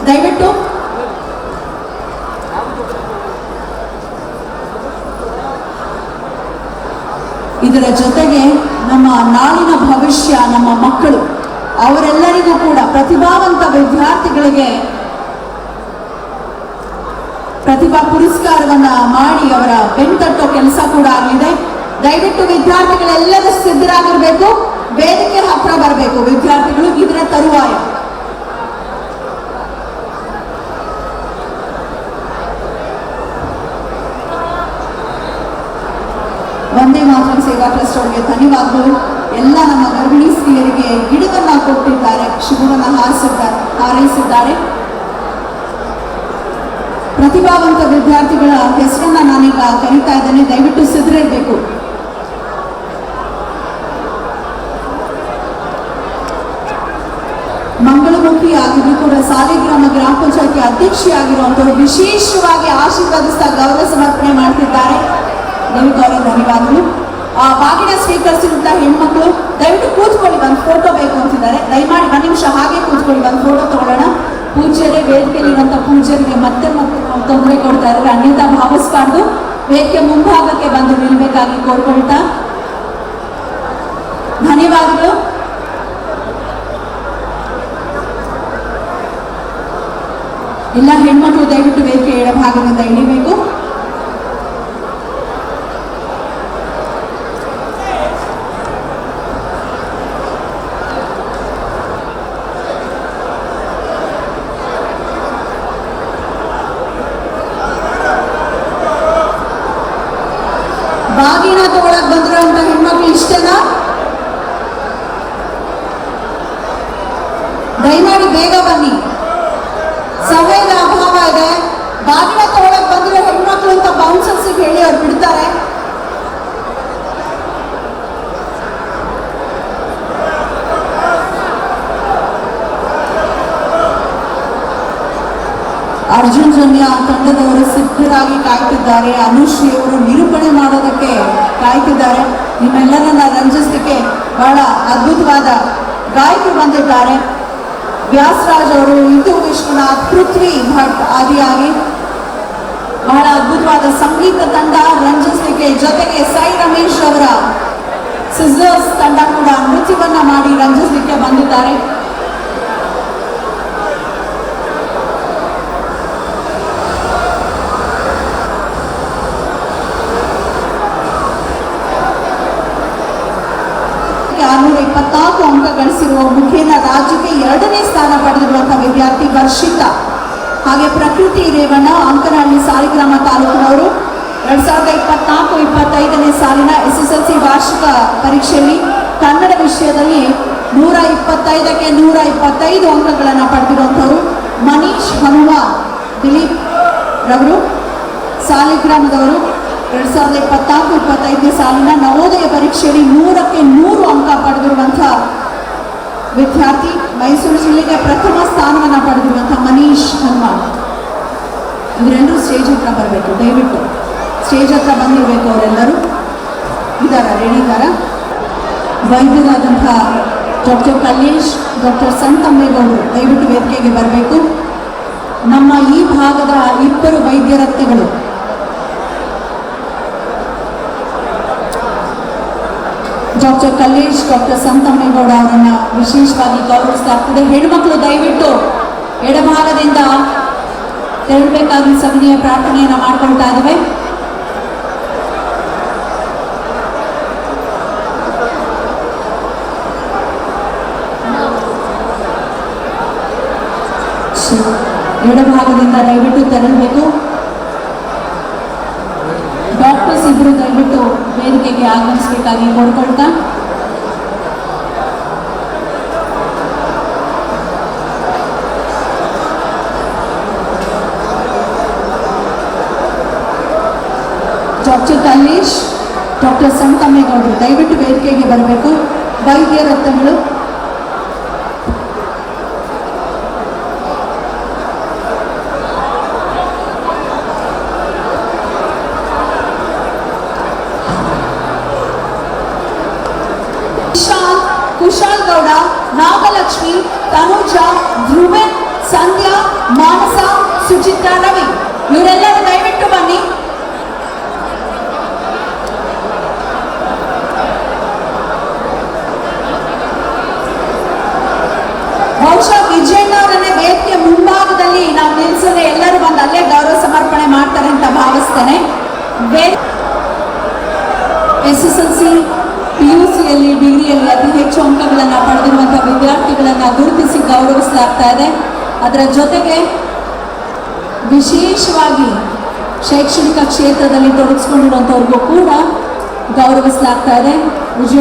ದಯವಿಟ್ಟು ಇದರ ಜೊತೆಗೆ ನಮ್ಮ ನಾಳಿನ ಭವಿಷ್ಯ, ನಮ್ಮ ಮಕ್ಕಳು, ಅವರೆಲ್ಲರಿಗೂ ಕೂಡ ಪ್ರತಿಭಾವಂತ ವಿದ್ಯಾರ್ಥಿಗಳಿಗೆ ಪ್ರತಿಭಾ ಪುರಸ್ಕಾರವನ್ನ ಮಾಡಿ ಅವರ ಬೆಂತಟ್ಟೋ ಕೆಲಸ ಕೂಡ ಆಗಲಿದೆ. ದಯವಿಟ್ಟು ವಿದ್ಯಾರ್ಥಿಗಳೆಲ್ಲರೂ ಸಿದ್ಧರಾಗಿರ್ಬೇಕು, ವೇದಿಕೆ ಹತ್ರ ಬರಬೇಕು ವಿದ್ಯಾರ್ಥಿಗಳು ಇದರ ತರುವಾಯ. ವಂದೇ ಮಾತರಂ ಸೇವಾ ಟ್ರಸ್ಟ್ ಅವರಿಗೆ ಧನ್ಯವಾದಗಳು. ಎಲ್ಲ ನಮ್ಮ ಗರ್ಭಿಣಿ ಸ್ತ್ರೀಯರಿಗೆ ಗಿಡವನ್ನ ಕೊಟ್ಟಿದ್ದಾರೆ, ಶುಭವನ್ನ ಹಾರೈಸಿದ್ದಾರೆ. ಪ್ರತಿಭಾವಂತ ವಿದ್ಯಾರ್ಥಿಗಳ ಹೆಸರನ್ನ ನಾನೀಗ ಕರೀತಾ ಇದ್ದೇನೆ, ದಯವಿಟ್ಟು ಸಿದ್ಧರಿರಬೇಕು. ಮಂಗಳಮುಖಿ ಆಗಿದ್ದು ಕೂಡ ಸಾಲಿಗ್ರಾಮ ಗ್ರಾಮ ಪಂಚಾಯತಿ ಅಧ್ಯಕ್ಷೆಯಾಗಿರುವಂತಹ ವಿಶೇಷವಾಗಿ ಆಶೀರ್ವಾದಿಸ್ತಾ ಗೌರವ ಸಮರ್ಪಣೆ ಮಾಡ್ತಿದ್ದಾರೆ. ದಯವಿಟ್ಟು ಅವರಿಗೆ ಧನ್ಯವಾದಗಳು. ಬಾಗಿನ ಸ್ವೀಕರಿಸಿರುವಂತಹ ಹೆಣ್ಮಕ್ಳು ದಯವಿಟ್ಟು ಕೂತ್ಕೊಳ್ಳಿ, ಒಂದು ಫೋಟೋ ಬೇಕು ಅಂತಿದ್ದಾರೆ. ದಯಮಾಡಿ 1 ನಿಮಿಷ ಹಾಗೆ ಕೂತ್ಕೊಳ್ಳಿ, ಒಂದು ಫೋಟೋ ತಗೊಳ್ಳೋಣ. ಪೂಜ್ಯರೇ, ವೇದಿಕೆಯಲ್ಲಿರುವಂತಹ ಪೂಜ್ಯರಿಗೆ ಮತ್ತೆ ನಾವು ತೊಂದರೆ ಕೊಡ್ತಾ ಇದ್ದಾರೆ, ಅನ್ಯತಾ ಭಾವಿಸಬಾರ್ದು. ವೇದಿಕೆ ಮುಂಭಾಗಕ್ಕೆ ಬಂದು ನಿಲ್ಬೇಕಾಗಿ ಕೋರ್ಕೊಳ್ತಾ ಧನ್ಯವಾದಗಳು. ಎಲ್ಲ ಹೆಣ್ಮಕ್ಳು ದಯವಿಟ್ಟು ವೇದಿಕೆ ಎಡಭಾಗದಿಂದ ಇಳಿಬೇಕು. ಬಾಗಿನ ತಗೊಳಕ್ ಬಂದಿರುವಂತ ಹೆಣ್ಮಕ್ಳು ಇಷ್ಟೇನಾ? ದಯಮಾಡಿ ಬೇಗ ಬನ್ನಿ, ಸಮಯದ ಅಭಾವ ಇದೆ. ಬಾಗಿನ ತಗೊಳಕ್ ಬಂದಿರೋ ಹೆಣ್ಮಕ್ಳು ಅಂತ ಬೌನ್ಸರ್ಸ್ ಹೇಳಿ ಅವ್ರು ಬಿಡ್ತಾರೆ. ಅರ್ಜುನ್ ಜನ್ಯ ತಂಡದವರು ಸಿದ್ಧರಾಗಿ ಕಾಯ್ತಿದ್ದಾರೆ. ಅನುಶ್ರೀ ಅವರು ನಿರೂಪಣೆ ಮಾಡೋದಕ್ಕೆ ಕಾಯ್ತಿದ್ದಾರೆ. ನಿಮ್ಮೆಲ್ಲರನ್ನ ರಂಜಿಸಲಿಕ್ಕೆ ಬಹಳ ಅದ್ಭುತವಾದ ಗಾಯಕರು ಬಂದಿದ್ದಾರೆ. ವ್ಯಾಸರಾಜ್ ಅವರು, ಇಂದು ವಿಶ್ವನಾಥ್, ಪೃಥ್ವಿ ಭಟ್ ಆದಿಯಾಗಿ ಬಹಳ ಅದ್ಭುತವಾದ ಸಂಗೀತ ತಂಡ ರಂಜಿಸಲಿಕ್ಕೆ, ಜೊತೆಗೆ ಸಾಯಿ ರಮೇಶ್ ಅವರ ಸಿಸರ್ಸ್ ತಂಡ ಕೂಡ ನೃತ್ಯವನ್ನ ಮಾಡಿ ರಂಜಿಸಲಿಕ್ಕೆ ಬಂದಿದ್ದಾರೆ. ಅಂಕ ಗಳಿಸಿರುವ ಮುಖೇನ ರಾಜ್ಯಕ್ಕೆ 2ನೇ ಸ್ಥಾನ ಪಡೆದಿರುವಂತಹ ವಿದ್ಯಾರ್ಥಿ ವರ್ಷಿತಾ. ಹಾಗೆ ಪ್ರಕೃತಿ ರೇವಣ್ಣ, ಅಂಕನಹಳ್ಳಿ ಸಾಲಿಗ್ರಾಮ ತಾಲೂಕಿನವರು 2024-25ನೇ ಸಾಲಿನ SSLC ವಾರ್ಷಿಕ ಪರೀಕ್ಷೆಯಲ್ಲಿ ಕನ್ನಡ ವಿಷಯದಲ್ಲಿ 125ಕ್ಕೆ 125 ಅಂಕಗಳನ್ನು ಪಡೆದಿರುವಂಥವರು. ಮನೀಶ್ ಹನುಮಾನ್ ದಿಲೀಪ್ ರವರು ಸಾಲಿಗ್ರಾಮದವರು 2024-25ನೇ ಸಾಲಿನ ನವೋದಯ ಪರೀಕ್ಷೆಯಲ್ಲಿ 100ಕ್ಕೆ 100 ಅಂಕ ಪಡೆದಿರುವಂತಹ ವಿದ್ಯಾರ್ಥಿ. ಮೈಸೂರು ಜಿಲ್ಲೆಗೆ ಪ್ರಥಮ ಸ್ಥಾನವನ್ನು ಪಡೆದಿರುವಂತಹ ಮನೀಶ್ ಹನುಮಾನ್. ಇವರೆಲ್ಲರೂ ಸ್ಟೇಜ್ ಹತ್ರ ಬರಬೇಕು, ದಯವಿಟ್ಟು ಸ್ಟೇಜ್ ಹತ್ರ ಬಂದಿರಬೇಕು. ಅವರೆಲ್ಲರೂ ಇದಾರ, ರೆಡಿ ಇದ್ದಾರ. ವೈದ್ಯರಾದಂತಹ ಡಾಕ್ಟರ್ ಕಲ್ಲೇಶ್, ಡಾಕ್ಟರ್ ಸಂತಮ್ಮೇಗೌಡರು ದಯವಿಟ್ಟು ವೇದಿಕೆಗೆ ಬರಬೇಕು. ನಮ್ಮ ಈ ಭಾಗದ 2 ವೈದ್ಯರತ್ನಗಳು ಡಾಕ್ಟರ್ ಕಲ್ಲೇಶ್, ಡಾಕ್ಟರ್ ಸಂತಮ್ಮೇಗೌಡ ಅವರನ್ನ ವಿಶೇಷವಾಗಿ ಗೌರವಿಸಲಾಗ್ತದೆ. ಹೆಣ್ಮಕ್ಳು ದಯವಿಟ್ಟು ಎಡಭಾಗದಿಂದ ತೆರಳಬೇಕಾಗಿ ಸವಿನಯ ಪ್ರಾರ್ಥನೆಯನ್ನ ಮಾಡ್ಕೊಳ್ತಾ ಇದ್ದೇವೆ. ಎಡಭಾಗದಿಂದ ದಯವಿಟ್ಟು ತೆರಳಬೇಕು. ಡಾಕ್ಟರ್ಸ್ ಇಬ್ಬರು ದಯವಿಟ್ಟು ವೇದಿಕೆಗೆ ಆಗಮಿಸಬೇಕಾಗಿ ಕೋರ್ಕೊಳ್ತಾ ಡಾಕ್ಟರ್ ಸಂತಮ್ಮೇಗೌಡರು ದಯವಿಟ್ಟು ವೇದಿಕೆಗೆ ಬರಬೇಕು. ವೈದ್ಯ ರತ್ನಗಳು, ಕುಶಾಲ್ ಗೌಡ, ನಾಗಲಕ್ಷ್ಮಿ, ತನುಜಾ, ಧ್ರುವನ್, ಸಂಧ್ಯಾ, ಮಾನಸ, ಸುಚಿತ್ರಾ, ರವಿ ಇವರೆಲ್ಲರೂ ದಯವಿಟ್ಟು ಬನ್ನಿ. ಬಹುಶಃ ವಿಜಯಣ್ಣವರನ್ನೇ ವೇದಿಕೆ ಮುಂಭಾಗದಲ್ಲಿ ನಾವು ನಿಲ್ಲಿಸಿದ್ರೆ ಎಲ್ಲರೂ ಬಂದು ಅಲ್ಲೇ ಗೌರವ ಸಮರ್ಪಣೆ ಮಾಡ್ತಾರೆ ಅಂತ ಭಾವಿಸ್ತೇನೆ. SSLC PUCಯಲ್ಲಿ ಡಿಗ್ರಿಯಲ್ಲಿ ಅತಿ ಹೆಚ್ಚು ಅಂಕಗಳನ್ನು ಪಡೆದಿರುವಂತಹ ವಿದ್ಯಾರ್ಥಿಗಳನ್ನು ಗುರುತಿಸಿ ಗೌರವಿಸಲಾಗ್ತಾ ಇದೆ. ಅದರ ಜೊತೆಗೆ ವಿಶೇಷವಾಗಿ ಶೈಕ್ಷಣಿಕ ಕ್ಷೇತ್ರದಲ್ಲಿ ತೊಡಗಿಸಿಕೊಂಡಿರುವಂಥವ್ರಿಗೂ ಕೂಡ ಗೌರವಿಸಲಾಗ್ತಾ ಇದೆ.